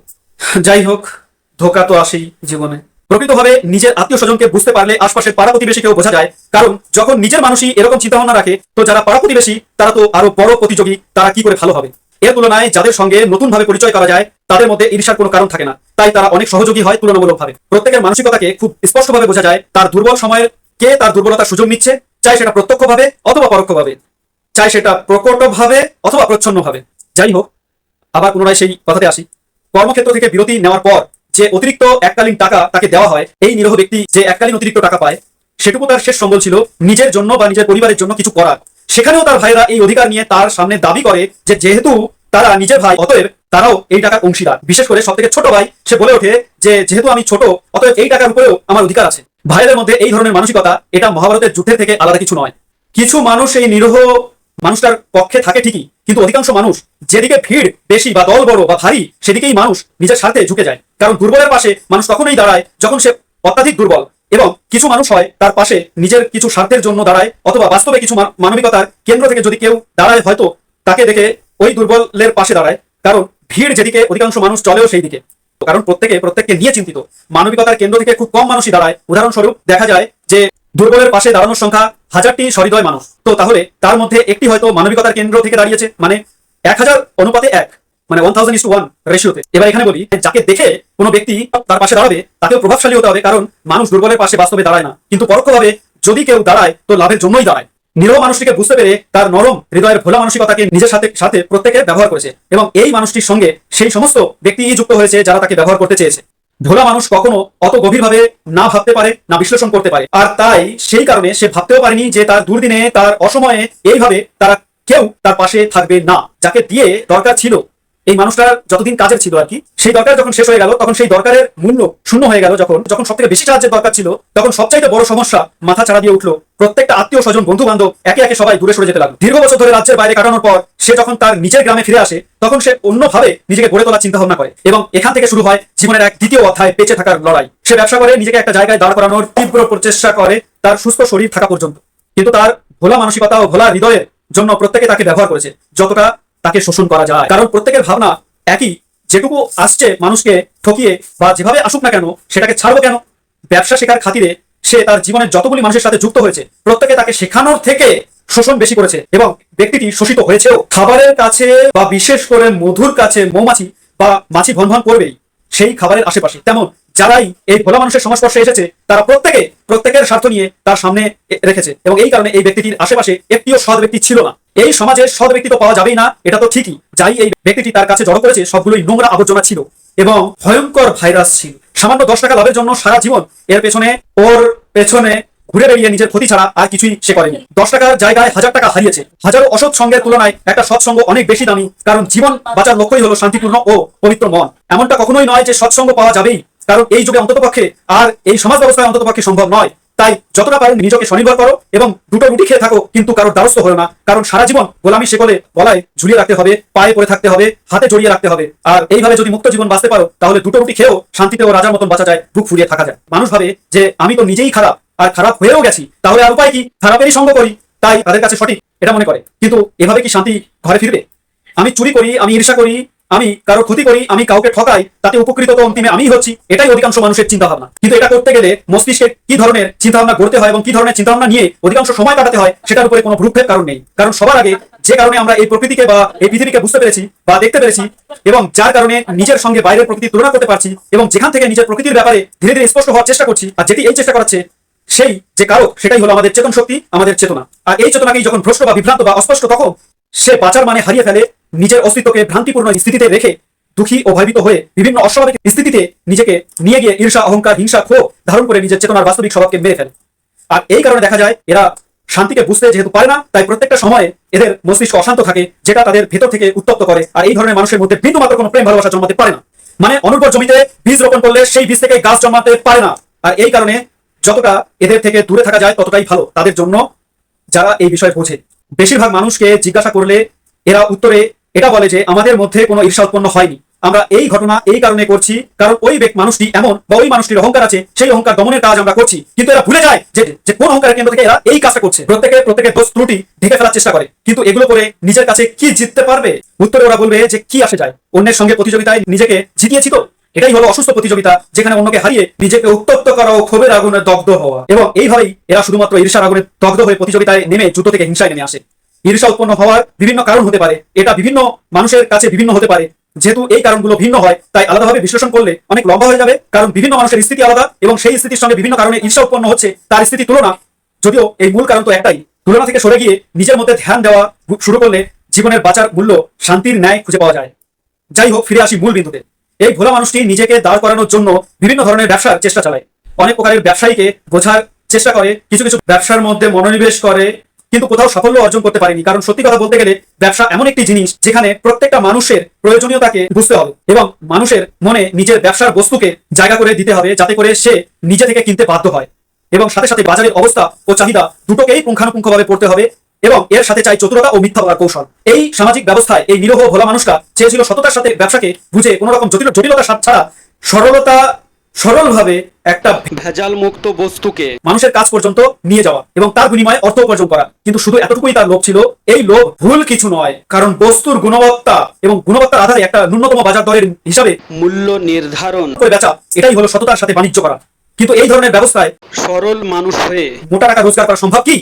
যাই হোক, ধোঁকা তো আসেই জীবনে। প্রকৃতভাবে নিজের আত্মীয় স্বজনকে বুঝতে পারলে আশপাশের পাড়া প্রতিবেশীকেও বোঝা যায়। কারণ যখন নিজের মানুষই এরকম চিন্তা ভাবনা রাখে, তো যারা পাড়া প্রতিবেশী তারা তো আরো বড় প্রতিযোগী, তারা কি করে ভালো হবে। এর তুলনায় যাদের সঙ্গে নতুন ভাবে পরিচয় করা যায় তাদের মধ্যে ঈর্ষার কোনো কারণ থাকে না, তাই তারা অনেক সহযোগী হয় তুলনামূলকভাবে। প্রত্যেকের মানসিকতাকে খুব স্পষ্টভাবে বোঝা যায়, তার দুর্বল সময়ের কে তার দুর্বলতার সুযোগ নিচ্ছে, চাই সেটা প্রত্যক্ষভাবে অথবা পরোক্ষভাবে, চাই সেটা প্রকটভাবে অথবা প্রচ্ছন্নভাবে। যাই হোক, আবার পুনরায় সেই কথাতে আসি। কর্মক্ষেত্র থেকে বিরতি নেওয়ার পর যে অতিরিক্ত এককালীন টাকা তাকে দেওয়া হয়, এই নিরীহ ব্যক্তি যে এককালীন অতিরিক্ত টাকা পায় সেটুকু তার শেষ সম্বল ছিল নিজের জন্য বা নিজের পরিবারের জন্য কিছু করার। সেখানেও তার ভাইরা এই অধিকার নিয়ে তার সামনে দাবি করে যে যেহেতু তারা নিজের ভাই, অতএব তারাও এই টাকার অংশীদার। বিশেষ করে সব থেকে ছোট ভাই সে বলে ওঠে যে যেহেতু আমি ছোট, অতএব এই টাকার উপরেও আমার অধিকার আছে। ভাইদের মধ্যে এই ধরনের মানসিকতা, এটা মহাভারতের যুদ্ধের থেকে আলাদা কিছু নয়। কিছু মানুষ এই নিরীহ মানুষটার পক্ষে থাকে ঠিকই, কিন্তু অধিকাংশ মানুষ যেদিকে ভিড় বেশি বা দল বড় বা ভারী, সেদিকেই মানুষ নিজের স্বার্থে ঝুঁকে যায়। কারণ দুর্বলের পাশে মানুষ তখনই দাঁড়ায় যখন সে অত্যাধিক দুর্বল, এবং কিছু মানুষ হয় তার পাশে নিজের কিছু স্বার্থের জন্য দাঁড়ায়, অথবা বাস্তবে কিছু মানবিকতার কেন্দ্র থেকে যদি কেউ দাঁড়ায়, হয়তো তাকে দেখে ওই দুর্বলের পাশে দাঁড়ায়। কারণ ভিড় যেদিকে অধিকাংশ মানুষ চলেও সেই দিকে, কারণ প্রত্যেককে নিয়ে চিন্তিত। মানবিকতার কেন্দ্র থেকে খুব কম মানুষই দাঁড়ায়। উদাহরণস্বরূপ দেখা যায় যে দুর্বলের পাশে দাঁড়ানোর সংখ্যা 1000টি সহৃদয় মানুষ, তো তাহলে তার মধ্যে একটি হয়তো মানবিকতার কেন্দ্র থেকে দাঁড়িয়েছে, মানে 1000 অনুপাতে 1, মানে 1000:1 রেশিওতে। এবার এখানে বলি, যাকে দেখে কোনো ব্যক্তি তার পাশে দাঁড়াবে তাকেও প্রভাবশালী হতে হবে, কারণ মানুষ দুর্বলের পাশে বাস্তবে দাঁড়ায় না, কিন্তু পরোক্ষভাবে যদি কেউ দাঁড়ায় তো লাভের জন্যই দাঁড়ায়। নিরীহ মানুষটিকে বুঝতে পেরে তার নরম হৃদয়ের ভোলা মানসিকতাকে নিজের সাথে প্রত্যেকে ব্যবহার করেছে, এবং এই মানুষটির সঙ্গে সেই সমস্ত ব্যক্তি যুক্ত হয়েছে যারা তাকে ব্যবহার করতে চেয়েছে। ভোলা মানুষ কখনো অত গভীরভাবে না ভাবতে পারে, না বিশ্লেষণ করতে পারে, আর তাই সেই কারণে সে ভাবতেও পারেনি যে তার দুর্দিনে, তার অসময়ে এইভাবে তারা কেউ তার পাশে থাকবে না। যাকে দিয়ে দরকার ছিল, এই মানুষটার যতদিন কাজের ছিল আর কি, সেই দরকার যখন শেষ হয়ে গেল, তখন সেই দরকারের মূল্য শূন্য হয়ে গেল। যখন সব থেকে বেশি সাহায্যের দরকার ছিল, তখন সবচাইতে বড় সমস্যা মাথা চাড়া দিয়ে উঠলো। প্রত্যেকটা আত্মীয় স্বজন, বন্ধু বান্ধব একে একে সবাই দূরে সরে যেতে লাগলো। দীর্ঘ বছর ধরে রাজ্যের বাইরে কাটানোর পর সে যখন তার নিজের গ্রামে ফিরে আসে, তখন সে অন্যভাবে নিজেকে গড়ে তোলার চিন্তা ভাবনা করে, এবং এখান থেকে শুরু হয় জীবনের এক দ্বিতীয় অধ্যায়, বেঁচে থাকার লড়াই। সে ব্যবসা করে নিজেকে একটা জায়গায় দাঁড় করানোর তীব্র প্রচেষ্টা করে, তার সুস্থ শরীর থাকা পর্যন্ত। কিন্তু তার ভোলা মানসিকতা ও ভোলা হৃদয়ের জন্য প্রত্যেকে তাকে ব্যবহার করেছে, যতটা তাকে শোষণ করা যায়। কারণ প্রত্যেকের ভাবনা একই, যেটুকু আসছে মানুষকে ঠকিয়ে বা যেভাবে আসুক না কেন, সেটাকে ছাড়বো কেন। ব্যবসা শেখার খাতিরে সে তার জীবনের যতগুলি মানুষের সাথে যুক্ত হয়েছে, প্রত্যেকে তাকে শেখানোর থেকে শোষণ বেশি করেছে, এবং ব্যক্তিটি শোষিত হয়েছেও। খাবারের কাছে বা বিশেষ করে মধুর কাছে মৌমাছি বা মাছি ভন করবেই সেই খাবারের আশেপাশে। তেমন যারাই এই ভোলা মানুষের সংস্পর্শে এসেছে, তারা প্রত্যেকের স্বার্থ নিয়ে তার সামনে রেখেছে, এবং এই কারণে এই ব্যক্তিটির আশেপাশে একটিও সৎ ব্যক্তি ছিল না। এই সমাজে সৎ ব্যক্তি তো পাওয়া যাবেই না, এটা তো ঠিকই। যাই এই ব্যক্তিটি তার কাছে জড়ো করেছে, সবগুলোই নোংরা আবর্জনা ছিল এবং ভয়ঙ্কর ভাইরাস ছিল। সামান্য 10 টাকা লাভের জন্য সারা জীবন ওর পেছনে ঘুরে বেরিয়ে নিজের ক্ষতি ছাড়া আর কিছুই সে করেনি। 10 টাকার জায়গায় 1000 টাকা হারিয়েছে। হাজারো অসৎ সঙ্গের তুলনায় একটা সৎসঙ্গ অনেক বেশি দামি, কারণ জীবন বাঁচার লক্ষ্যই হলো শান্তিপূর্ণ ও পবিত্র মন। এমনটা কখনোই নয় যে সৎসঙ্গ পাওয়া যাবেই, কারণ এই যুগে অন্ততপক্ষে আর এই সমাজ ব্যবস্থায় অন্ততপক্ষে সম্ভব নয়। তাই যতটা পারেন নিজেকে স্বনির্ভর করো এবং দুটো রুটি খেয়ে থাকো, কিন্তু কারোর দ্বারস্থ হলো না, কারণ সারা জীবন গোলামি শেকলে গলায় ঝুলিয়ে রাখতে হবে, পায়ে পড়ে থাকতে হবে, হাতে জড়িয়ে রাখতে হবে। আর এইভাবে যদি মুক্ত জীবন বাঁচতে পারো, তাহলে দুটো রুটি খেয়েও শান্তিতে ও রাজার মতন বাঁচা যায়, বুক ফুরিয়ে থাকা যায়। মানুষ ভাবে যে আমি তো নিজেই খারাপ আর খারাপ হয়েও গেছি, তাহলে আর উপায় কি, খারাপেরই সঙ্গ করি, তাই তাদের কাছে সঠিক এটা মনে করে। কিন্তু এভাবে কি শান্তি ঘরে ফিরবে? আমি চুরি করি, আমি ঈর্ষা করি, আমি কারো ক্ষতি করি, আমি কাউকে ঠকাই, তাতে উপকৃত তো অন্তিমে আমিই হচ্ছি, এটাই অধিকাংশ মানুষের চিন্তা ভাবনা। কিন্তু এটা করতে গেলে মস্তিষ্কে কি ধরনের চিন্তা ভাবনা গড়তে হয় এবং কি ধরনের চিন্তা ভাবনা নিয়ে অধিকাংশ সময় কাটাতে হয়, সেটার উপরে কোনো ভ্রুক্ষেপ কারণ নেই। কারণ সবার আগে যে কারণে আমরা এই প্রকৃতিকে বা এই পৃথিবীকে বুঝতে পেরেছি বা দেখতে পেরেছি, এবং যার কারণে নিজের সঙ্গে বাইরের প্রকৃতি তুলনা করতে পারছি, এবং যেখান থেকে নিজের প্রকৃতির ব্যাপারে ধীরে ধীরে স্পষ্ট হওয়ার চেষ্টা করছি, আর যেটি এই চেষ্টা করাচ্ছে সেই যে কারক, সেটাই হলো আমাদের চেতন শক্তি, আমাদের চেতনা। আর এই চেতনাকেই যখন ভ্রষ্ট বা বিভ্রান্ত বা অস্পষ্ট, তখন সে বাঁচার মানে হারিয়ে ফেলে, নিজের অস্তিত্বকে ভ্রান্তিপূর্ণ স্থিতিতে রেখে দুঃখী ও ভয়ভীত হয়ে বিভিন্ন অস্বাভাবিক স্থিতিতে নিজেকে নিয়ে গিয়ে ঈর্ষা, অহংকার, হিংসা, ক্ষোভ ধারণ করে নিজের চেতনার বাস্তবিক স্বভাবকে মেরে ফেলে। আর এই কারণে দেখা যায় এরা শান্তিকে বুঝতে যেহেতু পারে না, তাই প্রত্যেকটা সময়ে এদের মস্তিষ্ক অশান্ত থাকে, যেটা তাদের ভেতর থেকে উত্তপ্ত করে। আর এই ধরনের মানুষের মধ্যে বিন্দু মাত্র কোনো প্রেম ভালোবাসা জন্মাতে পারে না। মানে অনুর্বর জমিতে বীজ রোপণ করলে সেই বীজ থেকে গাছ জন্মাতে পারে না। আর এই কারণে যতটা এদের থেকে দূরে থাকা যায় ততটাই ভালো তাদের জন্য, যারা এই বিষয়ে বোঝে। বেশিরভাগ মানুষকে জিজ্ঞাসা করলে এরা উত্তরে এটা বলে যে আমাদের মধ্যে কোনো ঈর্ষা উৎপন্ন হয়নি, আমরা এই ঘটনা এই কারণে করছি কারণ ওই মানুষটি এমন বা ওই মানুষটির অহংকার আছে, সেই অহংকার দমনের কাজ আমরা করছি। কিন্তু এরা ভুলে যায় যে কোন অহংকারের কেন্দ্র থেকে এরা এই কাজটা করছে। প্রত্যেকের দোষ ত্রুটি ঢেকে ফেলার চেষ্টা করে, কিন্তু এগুলো করে নিজের কাছে কি জিততে পারবে? উত্তরে ওরা বলবে যে কি আসে যায়, অন্যের সঙ্গে প্রতিযোগিতায় নিজেকে জিতিয়েছি তো। এটাই হলো অসুস্থ প্রতিযোগিতা, যেখানে অন্যকে হারিয়ে নিজেকে উত্তপ্ত করা ও ক্ষোভের আগুনে দগ্ধ হওয়া। এবং এইভাবেই এরা শুধুমাত্র ঈর্ষার আগুনে দগ্ধ হয়ে প্রতিযোগিতায় নেমে যুদ্ধ থেকে হিংসায় নেমে আসে। ঈর্ষা উৎপন্ন হওয়ার বিভিন্ন কারণ হতে পারে, এটা বিভিন্ন মানুষের কাছে বিভিন্ন হতে পারে। যেহেতু এই কারণগুলো ভিন্ন হয়, তাই আলাদাভাবে বিশ্লেষণ করলে অনেক লম্বা হয়ে যাবে, কারণ বিভিন্ন মানুষের স্থিতি আলাদা এবং সেই স্থিতির সঙ্গে বিভিন্ন কারণে ঈর্ষা উৎপন্ন হচ্ছে, তার স্থিতি তুলনা। যদিও এই মূল কারণ তো একটাই, তুলনা থেকে সরে গিয়ে নিজের মধ্যে ধ্যান দেওয়া শুরু করলে জীবনের বাঁচার মূল্য শান্তির ন্যায় খুঁজে পাওয়া যায়। যাই হোক, ফিরে আসি মূল বিন্দুতে। এই ভোলা মানুষটি নিজেকে দাঁড় করানোর জন্য বিভিন্ন ধরনের ব্যবসার চেষ্টা চালায়। অনেক প্রকারের ব্যবসায়ীকে বোঝার চেষ্টা করে, কিছু কিছু ব্যবসার মধ্যে মনোনিবেশ করে, কিন্তু কোথাও সাফল্য অর্জন করতে পারেনি। কারণ সত্যি কথা বলতে গেলে ব্যবসা এমন একটি জিনিস যেখানে প্রত্যেকটা মানুষের প্রয়োজনীয়তাকে বুঝতে হবে এবং মানুষের মনে নিজের ব্যবসার বস্তুকে জায়গা করে দিতে হবে, যাতে করে সে নিজে থেকে কিনতে বাধ্য হয়। এবং সাথে সাথে বাজারের অবস্থা ও চাহিদা দুটোকেই পুঙ্খানুপুঙ্খভাবে পড়তে হবে এবং এর সাথে চাই চতুরতা ও মিথ্যা বলার কৌশল। এই সামাজিক ব্যবস্থায় এই নিরহ ভোলা মানুষটা চেয়েছিল সততার সাথে ব্যবসাকে বুঝে কোনো রকম জটিলতা ছাড়া সরলভাবে একটা ভেজাল মুক্ত বস্তুকে মানুষের কাজ পর্যন্ত নিয়ে যাওয়া এবং তার বিনিময়ে অর্থ উপার্জন করা। কিন্তু শুধু এতটুকুই তার লোভ ছিল। এই লোভ ভুল কিছু নয়, কারণ বস্তুর গুণবত্তা এবং গুণবত্তার আধারে একটা ন্যূনতম বাজার দরের হিসাবে মূল্য নির্ধারণ করে বেচা, এটাই হলো সততার সাথে বাণিজ্য করা। কিন্তু এই ধরনের ব্যবস্থায় সরল মানুষ হয়ে মোটা টাকা রোজগার করা সম্ভব কি?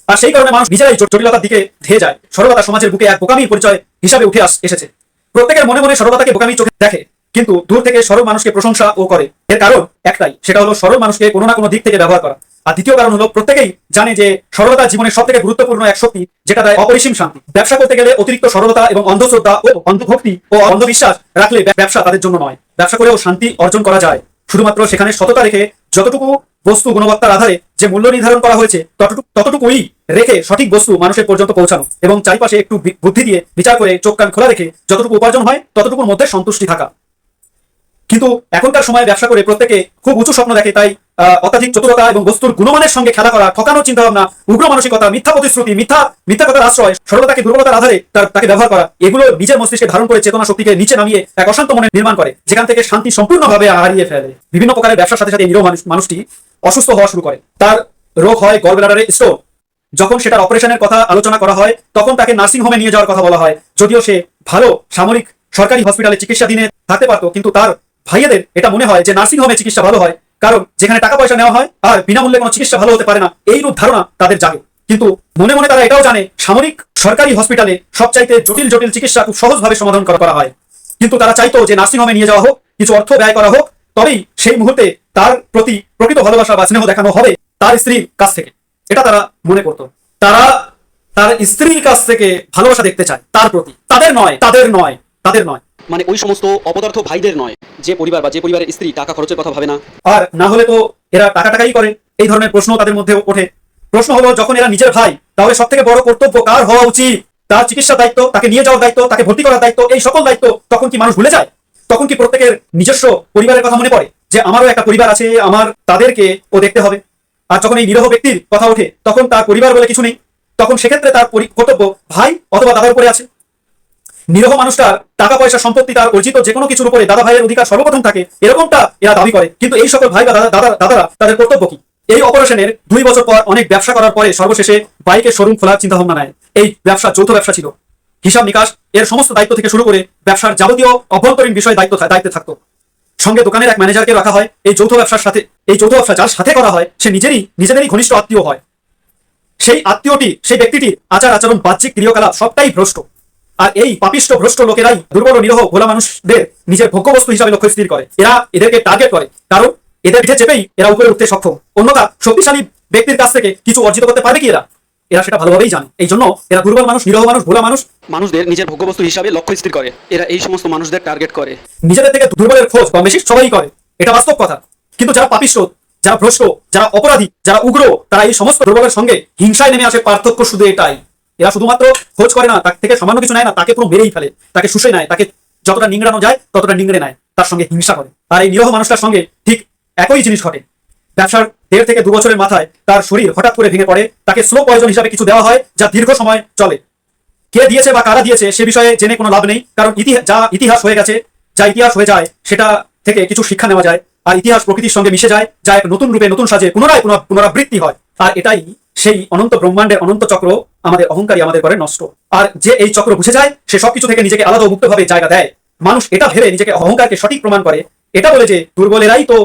আর সেই কারণে মানুষ নিজেরাই জটিলতার দিকে ধেয়ে যায়। সরলতা সমাজের বুকে এক বোকামির পরিচয় হিসাবে উঠে এসেছে। প্রত্যেকের মনে মনে সরলতাকে বোকামির চোখে দেখে, কিন্তু দূর থেকে সরল মানুষকে প্রশংসা ও করে। এর কারণ একটাই, সেটা হলো সরল মানুষকে কোনো না কোনো দিক থেকে ব্যবহার করা। আর দ্বিতীয় কারণ হলো প্রত্যেকেই জানে যে সরলতা জীবনের সব থেকে গুরুত্বপূর্ণ এক শক্তি, যেটা দেয় অপরিসীম শান্তি। ব্যবসা করতে গেলে অতিরিক্ত সরলতা এবং অন্ধশ্রদ্ধা ও অন্ধভক্তি ও অন্ধবিশ্বাস রাখলে ব্যবসা তাদের জন্য নয়। ব্যবসা করেও শান্তি অর্জন করা যায়, শুধুমাত্র সেখানে সততা রেখে যতটুকু বস্তু গুণবত্তার আধারে যে মূল্য নির্ধারণ করা হয়েছে ততটুকুই রেখে সঠিক বস্তু মানুষের পর্যন্ত পৌঁছানো এবং চারিপাশে একটু বুদ্ধি দিয়ে বিচার করে চোখ কান খোলা রেখে যতটুকু উপার্জন হয় ততটুকুর মধ্যে সন্তুষ্টি থাকা। কিন্তু এখনকার সময় ব্যবসা করে প্রত্যেকে খুব উঁচু স্বপ্ন দেখে, তাই অত্যাধিক চতুরতা এবং বস্তুর গুণমানের সঙ্গে খেলা করা, ঠকানোর চিন্তা ভাবনা, উগ্র মানসিকতা, মিথ্যা প্রতিশ্রুতি, মিথ্যা কথার আশ্রয়, সরলতাকে দুর্বলতার আধারে তাকে ব্যবহার করা, এগুলো নিজের মস্তিষ্কে ধারণ করে চেতনা শক্তিকে নিচে নামিয়ে এক অশান্ত মনে নির্মাণ করে, যেখান থেকে শান্তি সম্পূর্ণভাবে হারিয়ে ফেলে। বিভিন্ন প্রকারের ব্যবসার সাথে সাথে এই নিরহ মানুষটি অসুস্থ হওয়া শুরু করে। তার রোগ হয় গলব্লাডারে স্টোন। যখন সেটার অপারেশনের কথা আলোচনা করা হয় তখন তাকে নার্সিং হোমে নিয়ে যাওয়ার কথা বলা হয়। যদিও সে ভালো সামরিক সরকারি হসপিটালে চিকিৎসাধীনে থাকতে পারতো, কিন্তু তার ভাইয়েদের এটা মনে হয় যে নার্সিং হোমে চিকিৎসা ভালো হয়, কারণ যেখানে টাকা পয়সা নেওয়া হয় আর বিনামূল্যে কোনো চিকিৎসা ভালো হতে পারে না, এইরূপ ধারণা তাদের জাগে। কিন্তু মনে মনে তারা এটাও জানে সামরিক সরকারি হসপিটালে সবচাইতে জটিল জটিল চিকিৎসা খুব সহজভাবে সমাধান করা হয়। কিন্তু তারা চাইতো যে নার্সিং হোমে নিয়ে যাওয়া হোক, কিছু অর্থ ব্যয় করা হোক, তবেই সেই মুহূর্তে তার প্রতি প্রকৃত ভালোবাসা বা স্নেহ দেখানো হবে তার স্ত্রীর কাছ থেকে। এটা তারা মনে করত। তারা তার স্ত্রীর কাছ থেকে ভালোবাসা দেখতে চায় তার প্রতি, তাদের নয়। মানে ওই সমস্ত অপদার্থ ভাইদের নয়, যে পরিবার বা যে পরিবারের স্ত্রী টাকা খরচের কথা ভাবে না। আর না হলে তো এরা টাকাই করে। এই ধরনের প্রশ্ন তাদের মধ্যে ওঠে। প্রশ্ন হলো, যখন এরা নিজের ভাই, তাহলে সব থেকে বড় কর্তব্য কার হওয়া উচিত? তার চিকিৎসার দায়িত্ব, তাকে নিয়ে যাওয়ার দায়িত্ব, তাকে ভর্তি করার দায়িত্ব, এই সকল দায়িত্ব তখন কি মানুষ ভুলে যায়? তখন কি প্রত্যেকের নিজস্ব পরিবারের কথা মনে পড়ে যে আমারও একটা পরিবার আছে, আমার তাদেরকে ও দেখতে হবে? আর যখন এই নিরহ ব্যক্তির কথা ওঠে তখন তার পরিবার বলে কিছু নেই, তখন সেক্ষেত্রে তার কর্তব্য ভাই অথবা দাদার উপরে আছে। নিরহ মানুষটার টাকা পয়সা সম্পত্তি তার অর্জিত যে কোনো কিছুর উপরে দাদা ভাইয়ের অধিকার সর্বপ্রথম থাকে, এরকমটা এরা দাবি করে। কিন্তু এই সকল ভাই বা দাদারা তাদের কর্তব্য কি? এই অপারেশনের 2 বছর পর অনেক ব্যবসা করার পরে সর্বশেষে বাইকের শোরুম খোলার চিন্তা ভাবনা নেয়। এই ব্যবসা যৌথ ব্যবসা ছিল। হিসাব নিকাশ এর সমস্ত দায়িত্ব থেকে শুরু করে ব্যবসার যাবতীয় অভ্যন্তরীণ বিষয় দায়িত্বে থাকতো। সঙ্গে দোকানের এক ম্যানেজারকে রাখা হয়। এই যৌথ ব্যবসা যার সাথে করা হয় সে নিজেদেরই ঘনিষ্ঠ আত্মীয় হয়। সেই আত্মীয়টি, সেই ব্যক্তিটির আচরণ, বাহ্যিক ক্রিয়াকলাপ সবটাই ভ্রষ্ট। আর এই পাপিষ্ট ভ্রষ্ট লোকেরাই দুর্বল নিরহ ভোলা মানুষদের নিজের ভোগ্যবস্তু হিসাবে লক্ষ্য স্থির করে। এদেরকে টার্গেট করে, কারণ এদের পিঠে চেপেই এরা উপরে উঠতে সক্ষম। অন্যথা শক্তিশালী ব্যক্তির কাছ থেকে কিছু অর্জিত করতে পারবে কি এরা সেটা ভালোভাবেই জানে। এই জন্য এরা দুর্বল মানুষ, নিরহ মানুষ, ভোলা মানুষদের নিজের ভোগ্যবস্তু হিসাবে লক্ষ্য স্থির করে। এরা এই সমস্ত মানুষদের টার্গেট করে। নিজেদের থেকে দুর্বলের খোঁজ কম বেশি সবাই করে, এটা বাস্তব কথা। কিন্তু যারা পাপিষ্ট, যারা ভ্রষ্ট, যারা অপরাধী, যারা উগ্র, তারা এই সমস্ত দুর্বলের সঙ্গে হিংসায় নেমে আসে। পার্থক্য শুধু এটাই, এরা শুধুমাত্র খোঁজ করে না, তার থেকে সামান্য কিছু নেয় না, তাকে পুরো মেরেই ফেলে, তাকে শুষে নেয়, তাকে যতটা নিংড়ানো যায় ততটা নিংড়ে নেয়, তার সঙ্গে হিংসা করে। আর এই নিরহ মানুষটার সঙ্গে ঠিক একই জিনিস ঘটে। ব্যবসার 1.5 থেকে 2 বছরের মাথায় তার শরীর হঠাৎ করে ভেঙে পড়ে। তাকে স্লো পয়জন হিসাবে কিছু দেওয়া হয়, যা দীর্ঘ সময় চলে। কে দিয়েছে বা কারা দিয়েছে সে বিষয়ে জেনে কোনো লাভ নেই, কারণ ইতিহাস হয়ে গেছে। যা ইতিহাস হয়ে যায় সেটা থেকে কিছু শিক্ষা নেওয়া যায়, আর ইতিহাস প্রকৃতির সঙ্গে মিশে যায়, যা এক নতুন রূপে, নতুন সাজে পুনরাবৃত্তি হয়। আর এটাই সেই অনন্ত ব্রহ্মাণ্ডের অনন্ত চক্র, আমাদের অহংকারী আমাদের করে নষ্ট। আর যে এই চক্র বুঝে যায় সে সবকিছু থেকে নিজেকে আলাদা ও মুক্তভাবে জায়গা দেয়। মানুষ এটা ভেবে নিজেকে অহংকারকে সঠিক প্রমাণ করে, এটা বলে যে দুর্বলেরাই তো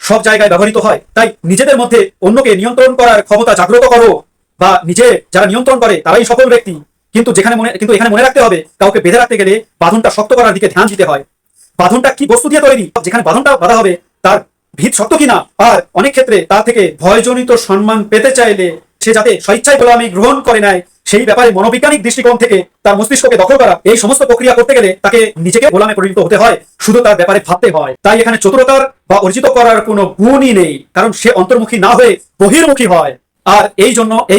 সব জায়গায় ব্যবহৃত হয়, তাই নিজেদের মধ্যে অন্যকে নিয়ন্ত্রণ করার ক্ষমতা জাগ্রত করো, বা যারা নিয়ন্ত্রণ করে তারাই সফল ব্যক্তি। কিন্তু এখানে মনে রাখতে হবে, কাউকে বেঁধে রাখতে গেলে বাঁধনটা শক্ত করার দিকে ধ্যান দিতে হয়। বাঁধনটা কি বস্তু দিয়ে তৈরি, যেখানে বাঁধনটা বাঁধা হবে তার ভিত শক্ত কিনা, আর অনেক ক্ষেত্রে তার থেকে ভয়জনিত সম্মান পেতে চাইলে সে যাতে স্বেচ্ছায় গোলামি গ্রহণ করে নেয়, সেই ব্যাপারে মনোবৈজ্ঞানিক দৃষ্টিকোণ থেকে তার মস্তিষ্ককে দখল করা, এই সমস্ত প্রক্রিয়া করতে গেলে তাকে নিজেকে গোলামে পরিণত হতে হয়, শুধু তার ব্যাপারে ভাবতে হয়। তাই এখানে চতুরতার বা অর্জিত করার কোনো গুণই নেই, কারণ সে অন্তর্মুখী না হয়ে বহির্মুখী হয়। আর এই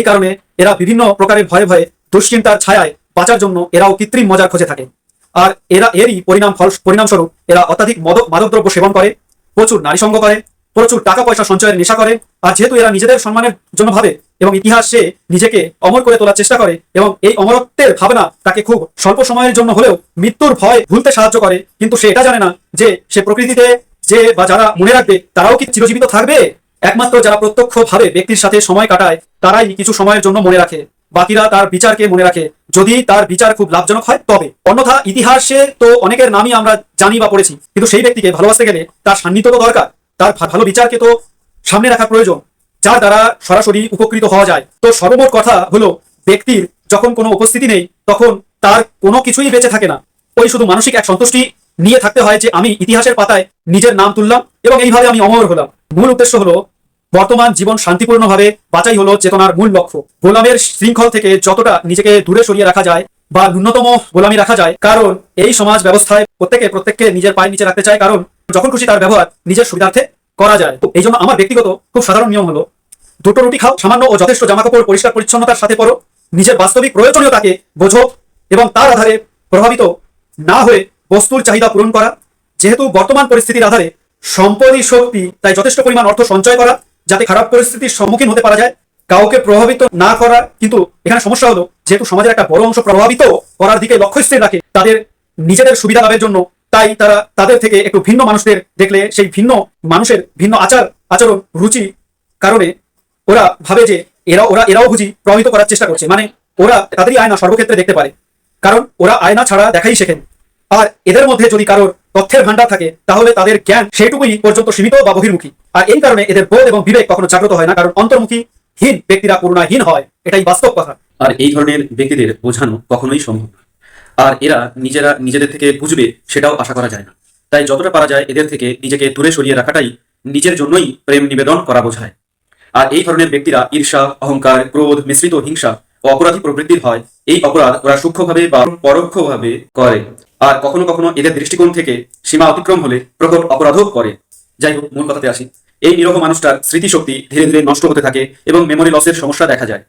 কারণে এরা বিভিন্ন প্রকারের ভয়ে ভয়ে দুশ্চিন্তার ছায়ায় বাঁচার জন্য এরাও কৃত্রিম মজার খোঁজে থাকে। আর এরই পরিণামস্বরূপ এরা অত্যাধিক মাদকদ্রব্য সেবন করে, প্রচুর নারী সঙ্গ করে, প্রচুর টাকা পয়সা সঞ্চয়ের নেশা করে। আর যেহেতু এরা নিজেদের সম্মানের জন্য ভাবে এবং ইতিহাসে নিজেকে অমর করে তোলার চেষ্টা করে, এবং এই অমরত্বের ভাবনা তাকে খুব স্বল্প সময়ের জন্য হলেও মৃত্যুর ভয় ভুলতে সাহায্য করে, কিন্তু সে এটা জানে না যে সে প্রকৃতিতে যে বা যারা মনে রাখবে তারাও কি চিরজীবিত থাকবে। একমাত্র যারা প্রত্যক্ষভাবে ব্যক্তির সাথে সময় কাটায় তারাই কিছু সময়ের জন্য মনে রাখে, বাকিরা তার বিচারকে মনে রাখে, যদি তার বিচার খুব লাভজনক হয় তবে। অন্যথা ইতিহাসে তো অনেকের নামই আমরা জানি বা পড়েছি, কিন্তু সেই ব্যক্তিকে ভালোবাসতে গেলে তার সান্নিধ্য তো দরকার, তার ভালো বিচারকে তো সামনে রাখা প্রয়োজন, যার দ্বারা সরাসরি উপকৃত হওয়া যায়। তো সর্বমোট কথা হলো, ব্যক্তির যখন কোনো উপস্থিতি নেই তখন তার কোনো কিছুই বেঁচে থাকে না। ওই শুধু মানসিক এক সন্তুষ্টি নিয়ে থাকতে হয় যে আমি ইতিহাসের পাতায় নিজের নাম তুললাম এবং এইভাবে আমি অমর হলাম। মূল উদ্দেশ্য হলো বর্তমান জীবন শান্তিপূর্ণভাবে বাঁচাই হলো চেতনার মূল লক্ষ্য। গোলামের শৃঙ্খল থেকে যতটা নিজেকে দূরে সরিয়ে রাখা যায় বা ন্যূনতম গোলামি রাখা যায়, কারণ এই সমাজ ব্যবস্থায় প্রত্যেককে নিজের পায়ের নিচে রাখতে চায়, কারণ যখন খুশি তার ব্যবহার নিজের সুবিধার্থে করা যায়। এই জন্য আমার ব্যক্তিগত খুব সাধারণ নিয়ম হলো, দুটো রুটি খাও, সামান্য ও যথেষ্ট জামাকাপড় পরিষ্কার পরিচ্ছন্নতার সাথে পরো, নিজের বাস্তবিক প্রয়োজনীয়তাকে বোঝো এবং তার আধারে প্রভাবিত না হয়ে বস্তুর চাহিদা পূরণ করা। যেহেতু বর্তমান পরিস্থিতির আধারে সম্পদই শক্তি, তাই যথেষ্ট পরিমাণ অর্থ সঞ্চয় করা যাতে খারাপ পরিস্থিতির সম্মুখীন হতে পারা যায়, কাউকে প্রভাবিত না করা। কিন্তু এখানে সমস্যা হলো, যেহেতু সমাজের একটা বড় অংশ প্রভাবিত করার দিকে লক্ষ্য স্থির রাখে তাদের নিজেদের সুবিধা লাভের জন্য, তাই তারা তাদের থেকে একটু ভিন্ন মানুষদের দেখলে সেই ভিন্ন মানুষের ভিন্ন আচরণ রুচি কারণে ওরা ভাবে যে এরাও বুঝি প্রভাবিত করার চেষ্টা করছে, মানে ওরা তাদেরই আয়না সর্বক্ষেত্রে দেখতে পারে, কারণ ওরা আয়না ছাড়া দেখাই শেখেন। আর এদের মধ্যে যদি কারোর তথ্যের ভান্ডার থাকে তাহলে তাদের জ্ঞান সেইটুকুই পর্যন্ত সীমিত বা বহির্মুখী। আর এই কারণে এদের বোধ এবং বিবেক কখনো জাগ্রত হয় না, কারণ অন্তর্মুখীহীন ব্যক্তিরা করুণাহীন হয়, এটাই বাস্তব কথা। আর এই ধরনের ব্যক্তিদের বোঝানো কখনোই সম্ভব না, আর এরা নিজেদের থেকে বুঝবে সেটাও আশা করা যায় না। তাই যতটা পারা যায় এদের থেকে নিজেকে দূরে সরিয়ে রাখাটাই নিজের জন্যই প্রেম নিবেদন করা বোঝায়। আর এই ধরনের ব্যক্তিরা ঈর্ষা, অহংকার, ক্রোধ, মিশ্রিত হিংসা ও অপরাধী প্রবৃত্তির হয়। এই অপরাধ ওরা সূক্ষ্মভাবে বা পরোক্ষভাবে করে, আর কখনো কখনো এদের দৃষ্টিকোণ থেকে সীমা অতিক্রম হলে প্রকট অপরাধও করে। যাই হোক, মূল কথাতে আসি। এই নিরহ মানুষটার স্মৃতিশক্তি ধীরে ধীরে নষ্ট হতে থাকে এবং মেমোরি লসের সমস্যা দেখা যায়,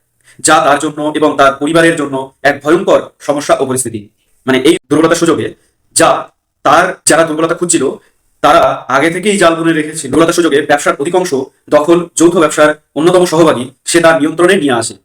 যা তার জন্য এবং তার পরিবারের জন্য এক ভয়ঙ্কর সমস্যা ও পরিস্থিতি। মানে এই দুর্বলতার সুযোগে যারা দুর্বলতা খুঁজছিল তারা আগে থেকেই জাল বুনে রেখেছিল। দুর্বলতার সুযোগে ব্যবসার অধিকাংশ দখল যৌথ ব্যবসার অন্যতম সহভাগী সে তার নিয়ন্ত্রণে নিয়ে আসে।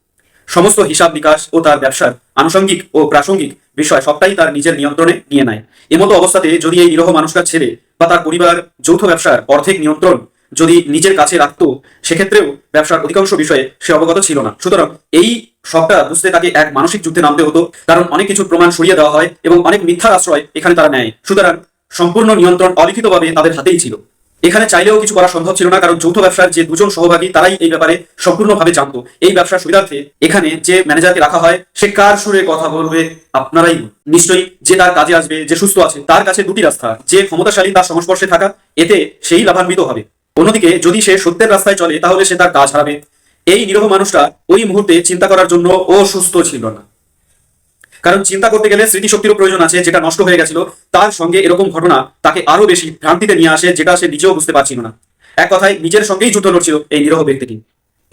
সমস্ত হিসাব নিকাশ ও তার ব্যবসার আনুষঙ্গিক ও প্রাসঙ্গিক বিষয় সবটাই তার নিজের নিয়ন্ত্রণে নিয়ে নেয়। এমতো অবস্থাতে যদি এই নিরহ মানুষটার ছেলে বা তার পরিবার যৌথ ব্যবসার অর্ধেক নিয়ন্ত্রণ যদি নিজের কাছে রাখতো, সেক্ষেত্রেও ব্যবসার অধিকাংশ বিষয়ে সে অবগত ছিল না। সুতরাং এই সবটা বুঝতে তাকে এক মানসিক যুদ্ধে নামতে হতো, কারণ অনেক কিছুর প্রমাণ সরিয়ে দেওয়া হয় এবং অনেক মিথ্যার আশ্রয় এখানে তারা নেয়। সুতরাং সম্পূর্ণ নিয়ন্ত্রণ অলিখিতভাবে তাদের হাতেই ছিল। এখানে চাইলেও কিছু করা সম্ভব ছিল না, কারণ যৌথ ব্যবসার যে দুজন সহভাগী তারাই এই ব্যাপারে সম্পূর্ণভাবে জানতো। এই ব্যবসার সুবিধার্থে এখানে যে ম্যানেজারকে রাখা হয় সে কার সুরে কথা বলবে আপনারাই নিশ্চয়ই। যে তার কাজে আসবে, যে সুস্থ আছে, তার কাছে দুটি রাস্তা, যে ক্ষমতাশালী তার সংস্পর্শে থাকা, এতে সেই লাভান্বিত হবে। অন্যদিকে যদি সে সত্যের রাস্তায় চলে তাহলে সে তার কাজ হারাবে। এই নিরহ মানুষটা ওই মুহূর্তে চিন্তা করার জন্য অসুস্থ ছিল না, কারণ চিন্তা করতে গেলে স্মৃতিশক্তিরও প্রয়োজন আছে, যেটা নষ্ট হয়ে গেছিল। তার সঙ্গে এরকম ঘটনা তাকে আরো বেশি ভ্রান্তিতে নিয়ে আসে, যেটা সে নিজেও বুঝতে পারছিল না। এক কথায় নিজের সঙ্গেই যুদ্ধ লড়ছিল এই নিরহ ব্যক্তিটি।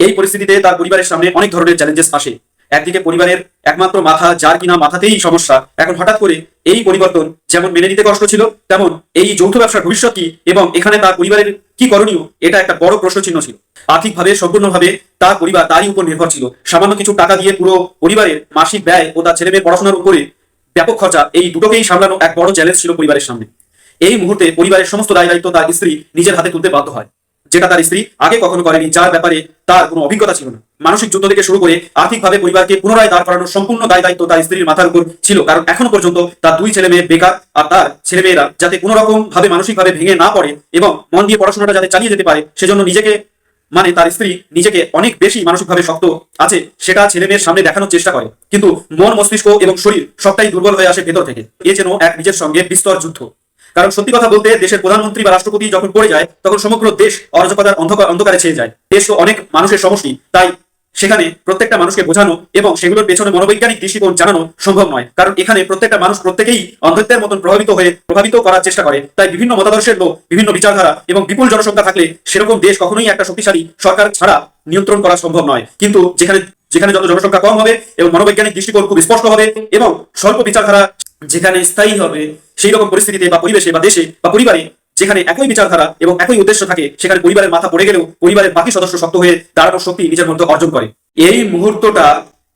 এই পরিস্থিতিতে তার পরিবারের সামনে অনেক ধরনের চ্যালেঞ্জেস আসে। একদিকে পরিবারের একমাত্র মাথা, যার কিনা মাথাতেই সমস্যা, এখন হঠাৎ করে এই পরিবর্তন যেমন মেনে নিতে কষ্ট ছিল, তেমন এই যৌথ ব্যবসার ভবিষ্যৎ কি এবং এখানে তার পরিবারের কি করণীয়, এটা একটা বড় প্রশ্ন চিহ্ন ছিল। আর্থিকভাবে সম্পূর্ণভাবে তার পরিবার তারই উপর নির্ভর ছিল। সামান্য কিছু টাকা দিয়ে পুরো পরিবারের মাসিক ব্যয় ও তার ছেলে মেয়ের পড়াশোনার উপরে ব্যাপক খরচা, এই দুটোকেই সামলানো এক বড় চ্যালেঞ্জ ছিল পরিবারের সামনে। এই মুহূর্তে পরিবারের সমস্ত দায় দায়িত্ব তার স্ত্রী নিজের হাতে তুলতে বাধ্য হয়, যেটা তার স্ত্রী আগে কখনো করেনি, যার ব্যাপারে তার কোনো অভিজ্ঞতা ছিল না। মানসিক যুদ্ধ থেকে শুরু করে আর্থিকভাবে পরিবারকে পুনরায় দাঁড় করানোর সম্পূর্ণ দায় দায়িত্ব তার স্ত্রীর মাথার উপর ছিল, কারণ এখনো পর্যন্ত তার দুই ছেলে মেয়ে বেকার। আর তার ছেলে মেয়েরা যাতে কোনো রকম ভাবে মানসিকভাবে ভেঙে না পড়ে এবং মন দিয়ে পড়াশোনাটা যাতে চালিয়ে যেতে পারে, সেজন্য তার স্ত্রী নিজেকে অনেক বেশি মানসিকভাবে শক্ত আছে সেটা ছেলে মেয়ের সামনে দেখানোর চেষ্টা করে, কিন্তু মন, মস্তিষ্ক এবং শরীর সবটাই দুর্বল হয়ে আসে ভেতর থেকে। এ যেন এক নিজের সঙ্গে বিস্তর যুদ্ধ। কারণ সত্যি কথা বলতে, দেশের প্রধানমন্ত্রী বা রাষ্ট্রপতি যখন পড়ে যায় তখন সমগ্র দেশ অরাজকতার অন্ধকারে ছেয়ে যায়। দেশ তো অনেক মানুষের সমষ্টি, তাই সেখানে প্রত্যেকটা মানুষকে বোঝানো এবং সেগুলোর পেছনে মনোবৈজ্ঞানিক দৃষ্টিকোণ জানানো সম্ভব নয়, কারণ এখানে প্রত্যেকটা মানুষ প্রত্যেকেই অন্ধত্বের মতন প্রভাবিত করার চেষ্টা করে। তাই বিভিন্ন মতাদর্শের লোক, বিভিন্ন বিচারধারা এবং বিপুল জনসংখ্যা থাকলে সেরকম দেশ কখনোই একটা শক্তিশালী সরকার ছাড়া নিয়ন্ত্রণ করা সম্ভব নয়। কিন্তু যেখানে যেখানে যত জনসংখ্যা কম হবে এবং মনোবৈজ্ঞানিক দৃষ্টিকোণ খুব স্পষ্ট হবে এবং স্বল্প বিচারধারা যেখানে স্থায়ী হবে, সেই রকম পরিস্থিতিতে বা পরিবেশে বা দেশে বা পরিবারে যেখানে একই বিচারধারা এবং একই উদ্দেশ্য থাকে, সেখানে পরিবারের মাথা পড়ে গেলেও পরিবারের বাকি সদস্য শক্ত হয়ে দাঁড়ানোর শক্তি নিজের মধ্যে অর্জন করে। এই মুহূর্তটা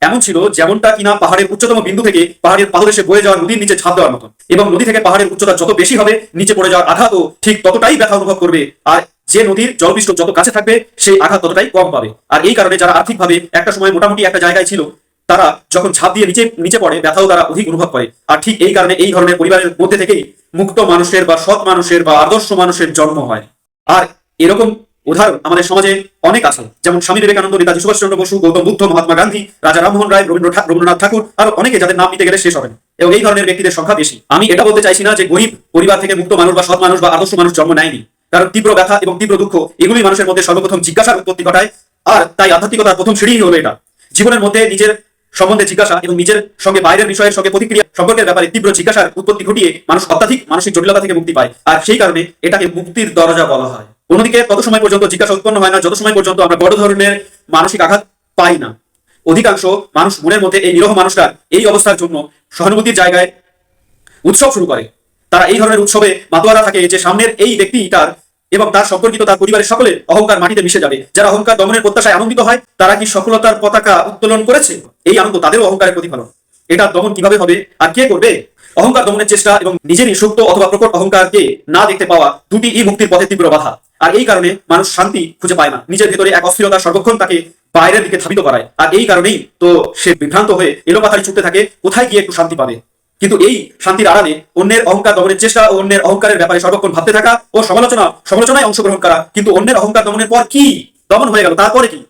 এমন ছিল যেমনটা কিনা পাহাড়ের উচ্চতম বিন্দু থেকে পাহাড়ের পাদদেশে বয়ে যাওয়া নদীর নিচে ঝাঁপ দেওয়ার মতো, এবং নদী থেকে পাহাড়ের উচ্চতা যত বেশি হবে নিচে পড়ে যাওয়ার আঘাতও ঠিক ততটাই ব্যথা অনুভব করবে, আর যে নদীর জলপৃষ্ঠ যত কাছে থাকবে সেই আঘাত ততটাই কম পাবে। আর এই কারণে যারা আর্থিকভাবে একটা সময় মোটামুটি একটা জায়গায় ছিল, তারা যখন ঝাঁপ দিয়ে নিচে পড়ে ব্যথাও তারা অধিক অনুভব করে। আর ঠিক এই কারণে এই ধরনের পরিবারের মধ্যে থেকেই মুক্ত মানুষের বা সৎ মানুষের বা আদর্শ মানুষের জন্ম হয়। আর এরকম উদাহরণ আমাদের সমাজে অনেক আছে, যেমন স্বামী বিবেকানন্দ, নেতাজি সুভাষচন্দ্র বসু, গৌতম বুদ্ধ, মহাত্মা গান্ধী, রাজা রামমোহন রায়, রবীন্দ্রনাথ ঠাকুর, আরো অনেকে যাদের নাম নিতে গেলে শেষ হবে না। এবং এই ধরনের ব্যক্তিদের সংখ্যা বেশি। আমি এটা বলতে চাইছি না যে গরিব পরিবার থেকে মুক্ত মানুষ বা সৎ মানুষ বা আদর্শ মানুষ জন্ম নেয়নি, কারণ তীব্র ব্যথা এবং তীব্র দুঃখ এগুলি মানুষের মধ্যে সর্বপ্রথম জিজ্ঞাসার উৎপত্তি ঘটায়। আর তাই আধ্যাত্মিকতার প্রথম সিঁড়ি হলো এটা, জীবনের মধ্যে নিজের সম্বন্ধে জিজ্ঞাসা এবং নিজের সঙ্গে বাইরের বিষয়ের সঙ্গে প্রতিক্রিয়া সম্পর্কের ব্যাপারে তীব্র জিজ্ঞাসার উৎপত্তি ঘটিয়ে মানুষ অত্যাধিক মানসিক জটিলতা থেকে মুক্তি পায়। আর সেই কারণে এটাকে মুক্তির দরজা বলা হয়। অন্যদিকে তত সময় পর্যন্ত জিজ্ঞাসা উৎপন্ন হয় না যত সময় পর্যন্ত আমরা বড় ধরনের মানসিক আঘাত পাই না। অধিকাংশ মানুষ মনের মধ্যে এই নিরহ মানুষটার এই অবস্থার জন্য সহানুভূতির জায়গায় উৎসব শুরু করে। তারা এই ধরনের উৎসবে মাতোয়ারা থাকে যে সামনের এই ব্যক্তিটার এবং তার সম্পর্কিত তার পরিবারের সকলের অহংকার মাটিতে মিশে যাবে। যারা অহংকার দমনের প্রত্যাশায় আনন্দিত হয়, তারা কি সফলতার পতাকা উত্তোলন করেছে? এই আনন্দ তাদেরও অহংকারের প্রতিফলন। এটা দমন কিভাবে হবে আর কে করবে? অহংকার দমনের চেষ্টা এবং নিজেরই সুপ্ত অথবা প্রকট অহংকারকে না দেখতে পাওয়া, দুটি মুক্তির পথে তীব্র বাধা। আর এই কারণে মানুষ শান্তি খুঁজে পায় না, নিজের ভেতরে এক অস্থিরতা সর্বক্ষণ তাকে বাইরের দিকে ধাবিত করায়। আর এই কারণেই তো সে বিভ্রান্ত হয়ে এলোপাথারি ছুটতে থাকে কোথায় গিয়ে একটু শান্তি পাবে। কিন্তু এই শান্তির আড়ালে অন্যের অহংকার দমনের চেষ্টা ও অন্যের অহংকারের ব্যাপারে সর্বক্ষণ ভাবতে থাকা ও সমালোচনায় অংশগ্রহণ করা। কিন্তু অন্যের অহংকার দমনের পর কি দমন হয়ে গেল, তারপরে কি?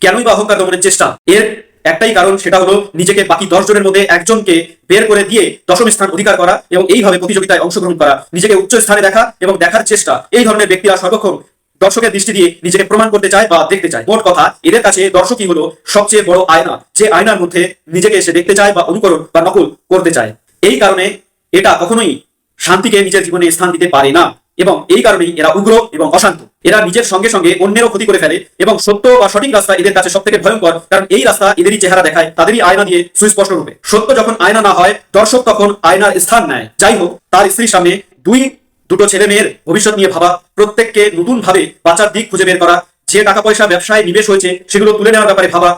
কেনই বা অহংকার দমনের চেষ্টা? এর একটাই কারণ, সেটা হলো নিজেকে বাকি 10 জনের মধ্যে একজনকে বের করে দিয়ে দশম স্থান অধিকার করা এবং এইভাবে প্রতিযোগিতায় অংশগ্রহণ করা, নিজেকে উচ্চ স্থানে দেখা এবং দেখার চেষ্টা। এই ধরনের ব্যক্তিরা সর্বক্ষণ দর্শকের দৃষ্টি দিয়ে নিজেকে প্রমাণ করতে চায় বা দেখতে চায়। মোট কথা, এদের কাছে দর্শকই হলো সবচেয়ে বড় আয়না, যে আয়নার মধ্যে নিজেকে এসে দেখতে চায় বা অনুকরণ বা নকল করতে চায়। এই কারণে এটা কখনোই শান্তিকে নিজের জীবনে স্থান দিতে পারে না এবং এই কারণেই এরা উগ্র এবং অশান্ত। এরা নিজের সঙ্গে সঙ্গে অন্যেরও ক্ষতি করে ফেলে এবং সত্য বা সঠিক রাস্তা এদের কাছে সব থেকে ভয়ঙ্কর, কারণ এই রাস্তা এদেরই চেহারা দেখায় তাদেরই আয়না দিয়ে সুস্পষ্ট রূপে। সত্য যখন আয়না না হয়, দর্শক তখন আয়নার স্থান নেয়। যাই হোক, তার স্ত্রীর সামনে দুটো ছেলে মেয়ের ভবিষ্যৎ নিয়ে ভাবা, প্রত্যেককে নতুন ভাবে বাঁচার দিক খুঁজে বের করা, যে টাকা পয়সা ব্যবসায় নিবেশ হয়েছে সেগুলো তুলে নেওয়ার ব্যাপারে ভাবা,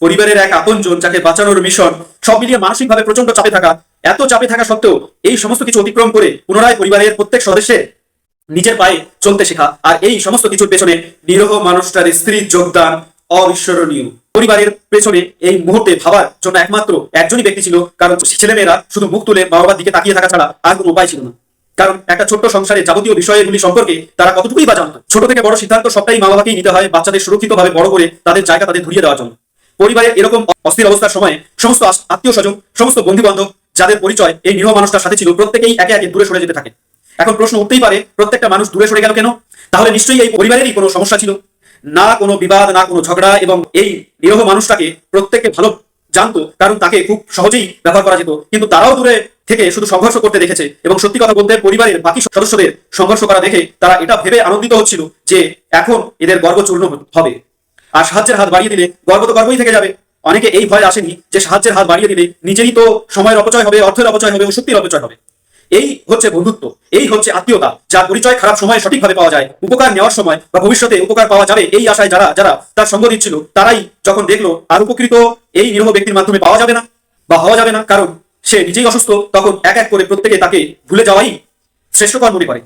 পরিবারের এক আপনজন যাকে বাঁচানোর মিশন, সব মিলিয়ে মানসিকভাবে প্রচন্ড চাপে থাকা। এত চাপে থাকা সত্ত্বেও এই সমস্ত কিছু অতিক্রম করে পুনরায় পরিবারের প্রত্যেক সদস্যের নিজের পায়ে চলতে শেখা, আর এই সমস্ত কিছুর পেছনে নিরহ মানুষটার স্ত্রীর যোগদান অবিস্মরণীয়। পরিবারের পেছনে এই মুহূর্তে ভাবার জন্য একমাত্র একজনই ব্যক্তি ছিল, কারণ ছেলেমেয়েরা শুধু মুখ তুলে মা বাবার দিকে তাকিয়ে থাকা ছাড়া আর কোনো উপায় ছিল না। কারণ একটা ছোট্ট সংসারে যাবতীয় বিষয়গুলি সম্পর্কে তারা কতটুকুই বা জানত। ছোট থেকে বড় সিদ্ধান্ত সবটাই মা বাবাকেই নিতে হয়, বাচ্চাদের সুরক্ষিতভাবে বড় করে তাদের জায়গা তাদের ধরিয়ে দেওয়ার জন্য। পরিবারের এরকম অস্থির অবস্থার সময় সমস্ত আত্মীয় স্বজন, সমস্ত বন্ধু বান্ধব যাদের পরিচয় এই নিরহ মানুষটার সাথে ছিল, প্রত্যেকেই একে একে দূরে সরে যেতে থাকে। এখন প্রশ্ন উঠতেই পারে, প্রত্যেকটা মানুষ দূরে সরে গেল কেন? তাহলে নিশ্চয়ই এই পরিবারেরই কোনো সমস্যা ছিল। না কোনো বিবাদ, না কোনো ঝগড়া, এবং এই নিরহ মানুষটাকে প্রত্যেকে ভালো জানতো, কারণ তাকে খুব সহজেই ব্যবহার করা যেত। কিন্তু তারাও দূরে থেকে শুধু সংঘর্ষ করতে দেখেছে, এবং সত্যি কথা বলতে পরিবারের বাকি সদস্যদের সংঘর্ষ করা দেখে তারা এটা ভেবে আনন্দিত হচ্ছিল যে এখন এদের গর্ব চূর্ণ হবে, আর সাহায্যের হাত বাড়িয়ে দিলে গর্ব তো গর্বই থেকে যাবে। অনেকে এই ভয় আসেনি যে সাহায্যের হাত বাড়িয়ে দিলে নিজেরই তো সময়ের অপচয় হবে, অর্থের অপচয় হবে ও শক্তির অপচয় হবে। এই হচ্ছে বন্ধুত্ব, এই হচ্ছে আত্মীয়তা, যার পরিচয় খারাপ সময় সঠিকভাবে পাওয়া যায়, উপকার নেওয়ার সময় বা ভবিষ্যতে উপকার পাওয়া যাবে এই আশায় যারা যারা তার সঙ্গ দিচ্ছিল, তারাই যখন দেখলো আর উপকৃত এই নিরহ ব্যক্তির মাধ্যমে পাওয়া যাবে না বা হওয়া যাবে না, কারণ সে নিজেই অসুস্থ, তখন এক এক করে প্রত্যেকে তাকে ভুলে যাওয়াই শ্রেষ্ঠকর মনে করে।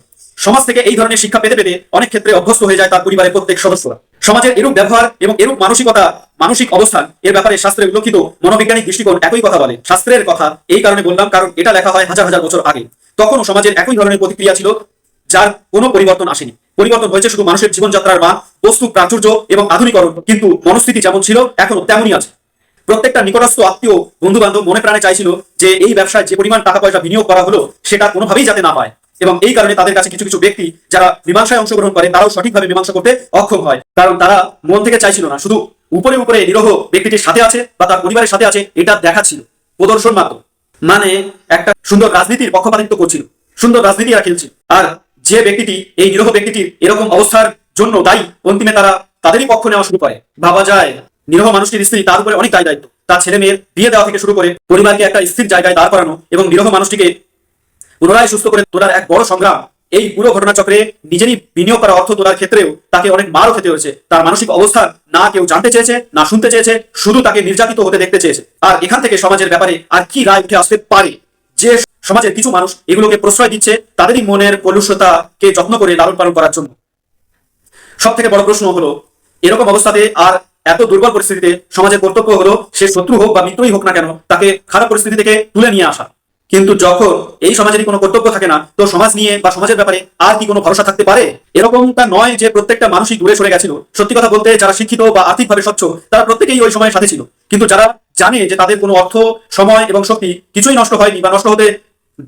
সমাজ থেকে এই ধরনের শিক্ষা পেতে পেতে অনেক ক্ষেত্রে অভ্যস্ত হয়ে যায় তার পরিবারের প্রত্যেক সদস্যরা। সমাজের এরূপ ব্যবহার এবং এরূপ মানসিকতা, মানসিক অবস্থান এর ব্যাপারে শাস্ত্রে উল্লেখিত মনোবৈজ্ঞানিক দৃষ্টিকোণ একই কথা বলে। শাস্ত্রের কথা এই কারণে বললাম, কারণ এটা লেখা হয় হাজার হাজার বছর আগে। তখনও সমাজের একই ধরনের প্রতিক্রিয়া ছিল, যার কোনো পরিবর্তন আসেনি। পরিবর্তন হয়েছে শুধু মানুষের জীবনযাত্রার মান, বস্তু প্রাচুর্য এবং আধুনিকরণ, কিন্তু মনস্থিতি যেমন ছিল এখনো তেমনই আছে। প্রত্যেকটা নিকটস্থ আত্মীয়, বন্ধু বান্ধব মনে প্রাণে চাইছিল যে এই ব্যবসায় যে পরিমাণ টাকা পয়সা বিনিয়োগ করা হলো সেটা কোনোভাবেই যাতে না পায়, এবং এই কারণে তাদের কাছে কিছু কিছু ব্যক্তি যারা মীমাংসায় অংশগ্রহণ করে তারাও সঠিকভাবে মীমাংসা করতে অক্ষম হয়, কারণ তারা মন থেকে চাইছিল না, শুধু উপরে উপরে নিরহ ব্যক্তিটির সাথে আছে বা তার পরিবারের সাথে আছে এটা দেখাচ্ছিল, প্রদর্শন মাত্র। মানে একটা সুন্দর রাজনীতির পক্ষপাতিত্ব করছিল, সুন্দর রাজনীতি এরা খেলছিল। আর যে ব্যক্তিটি এই নিরহ ব্যক্তিটির এরকম অবস্থার জন্য দায়ী, অন্তিমে তারা তাদেরই পক্ষ নেওয়া শুরু করে। ভাবা যায় নিরহ মানুষটির স্ত্রী, তার উপরে অনেক দায় দায়িত্ব, তার ছেলে মেয়ের বিয়ে দেওয়া থেকে শুরু করে পরিবারকে একটা স্থির জায়গায় দাঁড় করানো এবং নিরহ মানুষটিকে পুনরায় সুস্থ করে তোলার এক বড় সংগ্রাম। এই পুরো ঘটনাচক্রে নিজেরই বিনিয়োগ করা অর্থ তোলার ক্ষেত্রেও তাকে অনেক মারও খেতে হয়েছে। তার মানসিক অবস্থা না কেউ জানতে চেয়েছে, না শুনতে চেয়েছে, শুধু তাকে নির্যাতিত হতে দেখতে চেয়েছে। আর এখান থেকে সমাজের ব্যাপারে আর কি রায় উঠে আসতে পারে? যে সমাজের কিছু মানুষ এগুলোকে প্রশ্রয় দিচ্ছে তাদেরই মনের কলুষতাকে যত্ন করে লালন পালন করার জন্য। সব থেকে বড় প্রশ্ন হলো, এরকম অবস্থাতে আর এত দুর্বল পরিস্থিতিতে সমাজের কর্তব্য হলো সে শত্রু হোক বা মিত্রই হোক না কেন, তাকে খারাপ পরিস্থিতি থেকে তুলে নিয়ে আসা। কিন্তু যখন এই সমাজেরই কোনো কর্তব্য থাকে না, তো সমাজ নিয়ে বা সমাজের ব্যাপারে আর কি কোনো ভরসা থাকতে পারে? এরকমটা নয় যে প্রত্যেকটা মানুষই দূরে সরে গেছিল। সত্যি কথা বলতে যারা শিক্ষিত বা আর্থিকভাবে স্বচ্ছ তারা প্রত্যেকেই ওই সময়ের সাথে ছিল। কিন্তু যারা জানে যে তাদের কোনো অর্থ, সময় এবং শক্তি কিছুই নষ্ট হয়নি বা নষ্ট হতে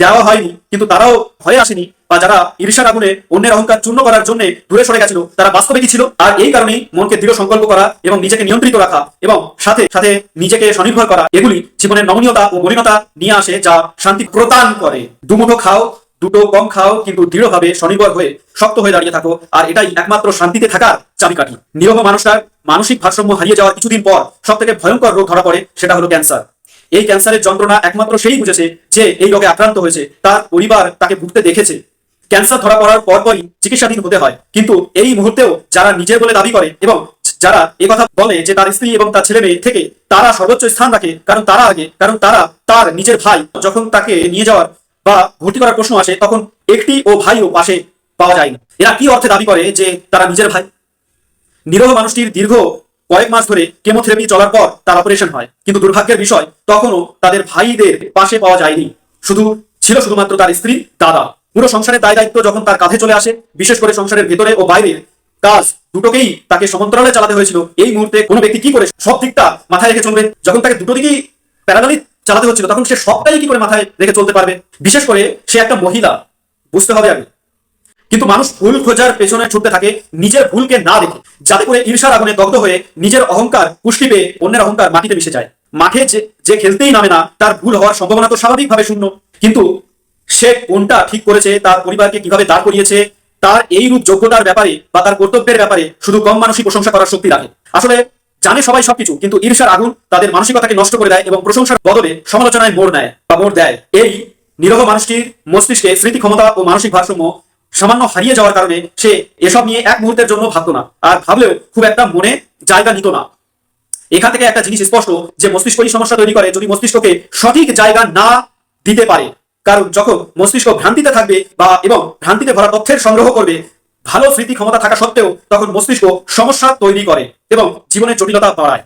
দেওয়া হয়নি, কিন্তু তারাও ভয়ে আসেনি, বা যারা ঈর্ষার আগুনে অন্যের অহংকার চূর্ণ করার জন্য দূরে সরে গেছিল, তারা বাস্তবে কি ছিল? আর এই কারণেই মনকে দৃঢ় সংকল্প করা এবং নিজেকে নিয়ন্ত্রিত রাখা এবং সাথে সাথে নিজেকে স্বনির্ভর করা, এগুলি জীবনের নমনীয়তা ও মলিনতা নিয়ে আসে, যা শান্তি প্রদান করে। দুমুঠো খাও, দুটো কম খাও, কিন্তু দৃঢ়ভাবে স্বনির্ভর হয়ে শক্ত হয়ে দাঁড়িয়ে থাকো। আর এটাই একমাত্র শান্তিতে থাকার চাবিকাঠি। নিরহ মানুষটার মানসিক ভারসাম্য হারিয়ে যাওয়ার কিছুদিন পর সব থেকে ভয়ঙ্কর রোগ ধরা পড়ে, সেটা হলো ক্যান্সার। এই ক্যান্সারের যন্ত্রণা একমাত্র সেই বুঝেছে যে এই রোগে আক্রান্ত হয়েছে, তার পরিবার তাকে ভুগতে দেখেছে। ক্যান্সার ধরা পড়ার পরপরই চিকিৎসাধীন হতে হয়। কিন্তু এই মুহূর্তেও যারা নিজের বলে দাবি করে এবং যারা কথা বলে যে তার স্ত্রী এবং তার ছেলে মেয়ে থেকে তারা সর্বোচ্চ স্থান রাখে, কারণ তারা তার নিজের ভাই, যখন তাকে নিয়ে যাওয়ার বা ভর্তি করার প্রশ্ন আসে তখন একটি ও ভাইও পাশে পাওয়া যায় না। এরা কি অর্থে দাবি করে যে তারা নিজের ভাই? নিরহ মানুষটির দীর্ঘ কয়েক মাস ধরে কেমোথেরাপি চলার পর তার অপারেশন হয়, কিন্তু দুর্ভাগ্যের বিষয় তখনও তাদের ভাইদের পাশে পাওয়া যায়নি। শুধুমাত্র তার স্ত্রী, দাদা। পুরো সংসারের দায় দায়িত্ব যখন তার কাঁধে চলে আসে, বিশেষ করে সংসারের ভেতরে ও বাইরের কাজ দুটোকেই তাকে সমান্তরালে চালাতে হয়েছিল। এই মুহূর্তে কোনো ব্যক্তি কি করে সব দিকটা মাথায় রেখে চলবে? যখন তাকে দুটো দিকেই প্যারালালি চালাতে হচ্ছিল, তখন সে সবটাই কি করে মাথায় রেখে চলতে পারবে? বিশেষ করে সে একটা মহিলা, বুঝতে হবে আগে। কিন্তু মানুষ ভুল খোঁজার পেছনে ছুটতে থাকে নিজের ভুলকে না দেখে, যাতে করে ঈর্ষার আগুনে দগ্ধ হয়ে নিজের অহংকার পুষ্টি পেয়ে অন্যের অহংকার মাটিতে মিশে যায়। মাঠে যে খেলতেই নামে না, তার ভুল হওয়ার সম্ভাবনা তো স্বাভাবিকভাবে শূন্য। কিন্তু সে কোনটা ঠিক করেছে, তার পরিবারকে কিভাবে দাঁড় করিয়েছে, তার এই রূপ যোগ্যতার ব্যাপারে বা তার কর্তব্যের ব্যাপারে শুধু কম মানুষই প্রশংসা করার শক্তি রাখে। আসলে জানে সবাই সবকিছু, কিন্তু ঈর্ষার আগুন তাদের মানসিকতাকে নষ্ট করে দেয় এবং প্রশংসার বদলে সমালোচনায় মোড় নেয় বা মোড় দেয়। এই নিরহ মানুষটির মস্তিষ্কে স্মৃতি ক্ষমতা ও মানসিক ভারসাম্য সামান্য হারিয়ে যাওয়ার কারণে সে এসব নিয়ে এক মুহূর্তের জন্য ভাবতো না, আর ভাবলেও খুব একটা মনে জায়গা নিত না। এখান থেকে একটা জিনিস স্পষ্ট যে মস্তিষ্কই সমস্যা তৈরি করে যদি মস্তিষ্ককে সঠিক জায়গা না দিতে পারে। কারণ যখন মস্তিষ্ক ভ্রান্তিতে থাকবে এবং ভ্রান্তিতে ভরা তথ্যের সংগ্রহ করবে, ভালো স্মৃতি ক্ষমতা থাকা সত্ত্বেও তখন মস্তিষ্ক সমস্যা তৈরি করে এবং জীবনের জটিলতা বাড়ায়।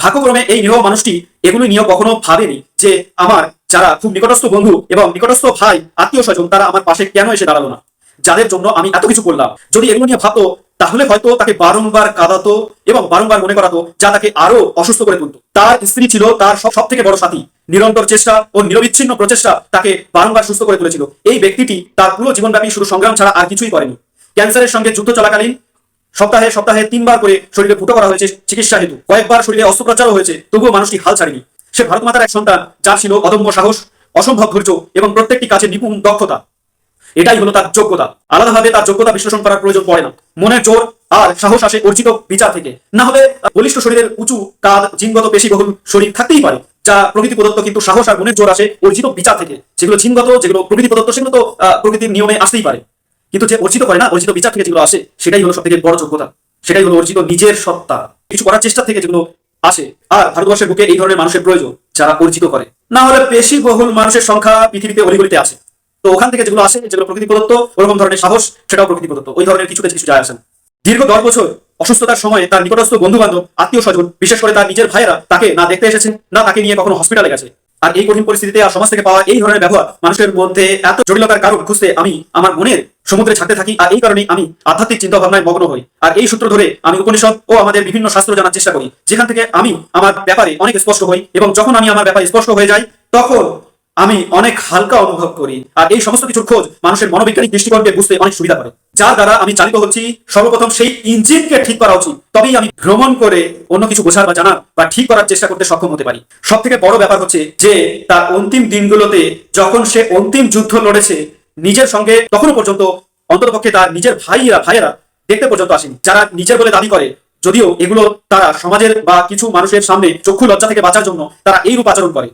ভাগ্যক্রমে এই নিরহ মানুষটি এগুলো নিয়ে কখনো ভাবেনি যে আমার যারা খুব নিকটস্থ বন্ধু এবং নিকটস্থ ভাই, আত্মীয় স্বজন, তারা আমার পাশে কেন এসে দাঁড়ালো না, যাদের জন্য আমি এত কিছু করলাম। যদি এগুলো নিয়ে ভাবতো তাহলে হয়তো তাকে বারংবার কাঁদাতো এবং বারংবার মনে করাতো, যা তাকে আরো অসুস্থ করে তুলতো। তার স্ত্রী ছিল তার সব থেকে বড় সাথী। নিরন্তর চেষ্টা ও নিরবিচ্ছিন্ন প্রচেষ্টা তাকে বারংবার সুস্থ করে তুলেছিল। এই ব্যক্তিটি তার পুরো জীবনব্যাপী শুধু সংগ্রাম ছাড়া আর কিছুই করেনি। ক্যান্সারের সঙ্গে যুদ্ধ চলাকালীন সপ্তাহে 3 বার করে শরীরে ফুটো করা হয়েছে চিকিৎসা হেতু, কয়েকবার শরীরে অস্ত্রোপচারও হয়েছে, তবুও মানুষটি হাল ছাড়েনি। সে ভারত মাতার এক সন্তান, যার ছিল অদম্য সাহস, অসম্ভব ধৈর্য এবং প্রত্যেকটি কাজে নিপুণ দক্ষতা। এটাই হলো তার যোগ্যতা। আলাদাভাবে তার যোগ্যতা বিশ্লেষণ করার প্রয়োজন পড়ে না। মনের জোর আর সাহস আসে অর্জিত বিচার থেকে। না হলে বলিষ্ঠ শরীরের উঁচু কাঁধ, জিনগত পেশিবহুল শরীর থাকতেই পারে, যা প্রকৃতি প্রদত্ত, কিন্তু সাহস আর মনের জোর আসে অর্জিত বিচার থেকে। যেগুলো জিনগত, যেগুলো প্রকৃতি প্রদত্ত, সেগুলো তো প্রকৃতির নিয়মে আসতেই পারে, কিন্তু যে অর্জিত করে না, অর্জিত বিচার থেকে যেগুলো আসে, সেটাই হলো সবথেকে বড় যোগ্যতা। সেটাই হলো অর্জিত নিজের সত্তা, কিছু করার চেষ্টা থেকে যেগুলো আসে। আর ভারতবর্ষের বুকে এই ধরনের মানুষের প্রয়োজন, যারা অর্জিত করে। না হলে পেশিবহুল মানুষের সংখ্যা পৃথিবীতে অলিগলিতে আছে, তো ওখান থেকে যেগুলো আসে, যেগুলো প্রকৃতি প্রদত্ত, ওরকম ধরনের সাহস সেটাও প্রকৃতি প্রদত্ত। ওই ধরনের কিছু যায় আসে না। দীর্ঘ 10 বছর অসুস্থতার সময় তার নিকটস্থ বন্ধু বান্ধব, আত্মীয় স্বজন, বিশেষ করে তার নিজের ভাইয়েরা তাকে না দেখতে এসেছে, না তাকে নিয়ে কখনো হসপিটালে গেছে। আর এই কঠিন পরিস্থিতিতে আর সমাজ থেকে পাওয়া এই ধরনের ব্যবহার মানুষের মধ্যে এত জটিলতার কারণ খুঁজতে আমি আমার মনের সমুদ্রে ছাড়তে থাকি। আর এই কারণেই আমি আধ্যাত্মিক চিন্তা ভাবনায় মগ্ন হই। আর এই সূত্র ধরে আমি উপনিষদ ও আমাদের বিভিন্ন শাস্ত্র জানার চেষ্টা করি, যেখান থেকে আমি আমার ব্যাপারে অনেক স্পষ্ট হই। এবং যখন আমি আমার ব্যাপারে স্পষ্ট হয়ে যাই, তখন আমি অনেক হালকা অনুভব করি। আর এই সমস্ত কিছুর খোঁজ মানুষের মনোবৈজ্ঞানিক দৃষ্টিকোণকে বুঝতে অনেক সুবিধা করে, যার দ্বারা আমি চালিত হচ্ছি। সর্বপ্রথম সেই ইঞ্জিনকে ঠিক করা উচিত, তবেই আমি ভ্রমণ করে অন্য কিছু বোঝার বা জানার বা ঠিক করার চেষ্টা করতে সক্ষম হতে পারি। সব থেকে বড় ব্যাপার হচ্ছে যে তার অন্তিম দিনগুলোতে যখন সে অন্তিম যুদ্ধ লড়েছে নিজের সঙ্গে, তখনও পর্যন্ত অন্ততপক্ষে তার নিজের ভাইয়েরা দেখতে পর্যন্ত আসেনি, যারা নিজের বলে দাবি করে। যদিও এগুলো তারা সমাজের বা কিছু মানুষের সামনে চক্ষু লজ্জা থেকে বাঁচার জন্য তারা এই রূপ আচরণ করে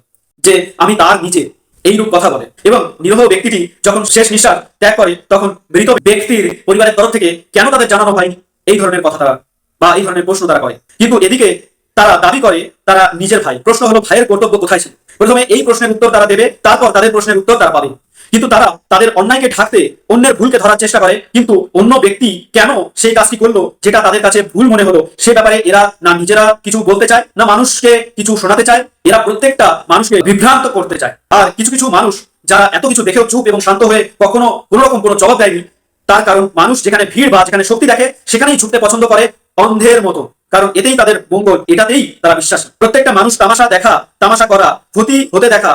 যে আমি তার নিচে, এই রূপ কথা বলে। এবং নিরহ ব্যক্তিটি যখন শেষ নিঃশ্বাস ত্যাগ করে তখন মৃত ব্যক্তির পরিবারের তরফ থেকে কেন তাদের জানানো হয়নি, এই ধরনের কথা তারা বা এই ধরনের প্রশ্ন তারা করে। কিন্তু এদিকে তারা দাবি করে তারা নিজের ভাই। প্রশ্ন হলো ভাইয়ের কর্তব্য কোথায় ছিল? প্রথমে এই প্রশ্নের উত্তর তারা দেবে, তারপর তাদের প্রশ্নের উত্তর তারা পাবে। কিন্তু তারা তাদের অন্যায়কে ঢাকতে অন্যের ভুলকে ধরার চেষ্টা করে, কিন্তু অন্য ব্যক্তি কেন সেই কাজটি করলো যেটা তাদের কাছে ভুল মনে হলো সে ব্যাপারে এরা না নিজেরা কিছু বলতে চায়, না মানুষকে কিছু শোনাতে চায়। এরা প্রত্যেকটা মানুষকে বিভ্রান্ত করতে চায়। আর কিছু কিছু মানুষ যারা এত কিছু দেখেও চুপ এবং শান্ত হয়ে কখনো কোনো রকম কোনো জবাব দেয়নি, তার কারণ মানুষ যেখানে ভিড় বা যেখানে শক্তি দেখে সেখানেই ঝুঁকতে পছন্দ করে অন্ধের মতো, কারণ এতেই তাদের মঙ্গল, এটাতেই তারা বিশ্বাস। প্রত্যেকটা মানুষ তামাশা দেখা, তামাশা করা, ক্ষতি হতে দেখা,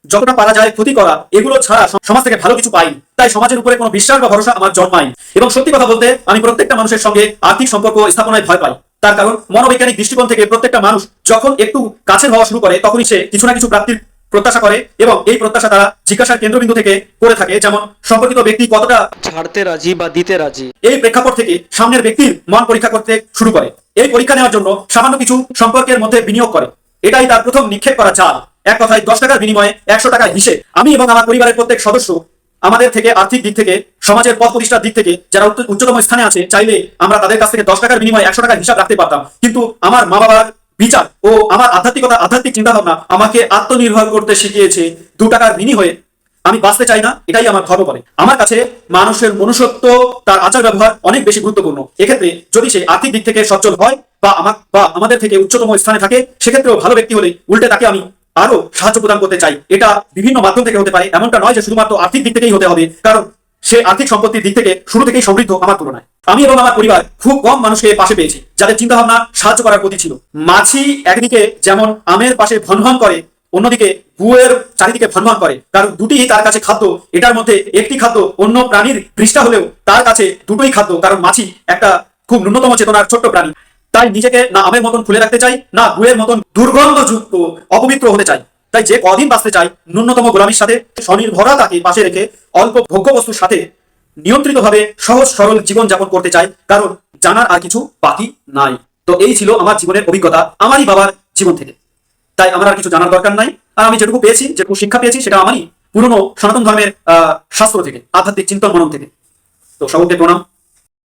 যতটা পারা যায় ক্ষতি করা, এগুলো ছাড়া সমাজ থেকে ভালো কিছু পাইনি। তাই সমাজের উপরে কোনো বিশ্বাস বা ভরসা আমার জন্মায়নি। এবং সত্যি কথা বলতে আমি প্রত্যেকটা মানুষের সঙ্গে আর্থিক সম্পর্ক স্থাপনায় ভয় পাই। তার কারণ মনোবৈজ্ঞানিক দৃষ্টিকোণ থেকে প্রত্যেকটা মানুষ যখন একটু কাছের হওয়া শুরু করে তখনই সে কিছু না কিছু প্রাপ্তির প্রত্যাশা করে, এবং এই প্রত্যাশা তারা জিজ্ঞাসার কেন্দ্রবিন্দু থেকে করে থাকে, যেমন সম্পর্কিত ব্যক্তি কতটা ছাড়তে রাজি বা দিতে রাজি। এই প্রেক্ষাপট থেকে সামনের ব্যক্তির মন পরীক্ষা করতে শুরু করে। এই পরীক্ষা নেওয়ার জন্য সামান্য কিছু সম্পর্কের মধ্যে বিনিয়োগ করে। এটাই তার প্রথম নিক্ষেপ করা চাল। এক কথায় 10 টাকার বিনিময়ে 100 টাকা হিসেব। আমি এবং আমার পরিবারের প্রত্যেক সদস্য আমাদের থেকে আর্থিক দিক থেকে, সমাজের পথ প্রতিষ্ঠার দিক থেকে যারা উচ্চতম স্থানে আছে, চাইলে আমরা তাদের কাছ থেকে 10 টাকার বিনিময়ে 100 টাকার হিসাব রাখতে পারতাম। কিন্তু আমার মা বাবার বিচার ও আমার আধ্যাত্মিক চিন্তা ভাবনা আমাকে আত্মনির্ভর করতে শিখিয়েছে। 2 টাকার বিনিময়ে আমি বাঁচতে চাই না, এটাই আমার ধর্ম বলে। আমার কাছে মানুষের মনুষ্যত্ব, তার আচার ব্যবহার অনেক বেশি গুরুত্বপূর্ণ। এক্ষেত্রে যদি সে আর্থিক দিক থেকে সচ্ছল হয় বা আমাদের থেকে উচ্চতম স্থানে থাকে, সেক্ষেত্রেও ভালো ব্যক্তি হলে উল্টে তাকে আমি আরো সাহায্য প্রদান করতে চাই। এটা বিভিন্ন মাধ্যম থেকে হতে পারে, এমনটা নয় যে শুধুমাত্র আর্থিক দিক থেকেই হতে হবে, কারণ সে আর্থিক সম্পত্তির দিক থেকে শুরু থেকেই সমৃদ্ধ আমার তুলনায়। আমি এবং আমার পরিবার খুব কম মানুষকে পাশে পেয়েছি যাদের চিন্তা ভাবনা সাহায্য করার প্রতি ছিল। মাছি একদিকে যেমন আমের পাশে ভনভন করে, অন্যদিকে গুয়ের চারিদিকে ভনভন করে, কারণ দুটিই তার কাছে খাদ্য। এটার মধ্যে একটি খাদ্য অন্য প্রাণীর পৃষ্ঠা হলেও তার কাছে দুটোই খাদ্য, কারণ মাছি একটা খুব ন্যূনতম চেতনার ছোট্ট প্রাণী। তাই নিজেকে না আমের মতন খুলে রাখতে চাই, না গুয়ের মতন দুর্গন্ধযুক্ত অপবিত্র হতে চাই। তাই যে কদিন বাঁচতে চাই ন্যূনতম গোলামীর সাথে স্বনির্ভরতাকে পাশে রেখে অল্প ভোগ্যবস্তুর সাথে নিয়ন্ত্রিতভাবে সহজ সরল জীবন যাপন করতে চাই, কারণ জানার আর কিছু বাকি নাই। তো এই ছিল আমার জীবনের অভিজ্ঞতা আমারই বাবার জীবন থেকে। তাই আমার আর কিছু জানার দরকার নাই। আর আমি যেটুকু পেয়েছি, যেটুকু শিক্ষা পেয়েছি, সেটা আমারই পুরনো সনাতন ধর্মের শাস্ত্র থেকে, আধ্যাত্মিক চিন্তন মনন থেকে। তো সকলকে প্রণাম।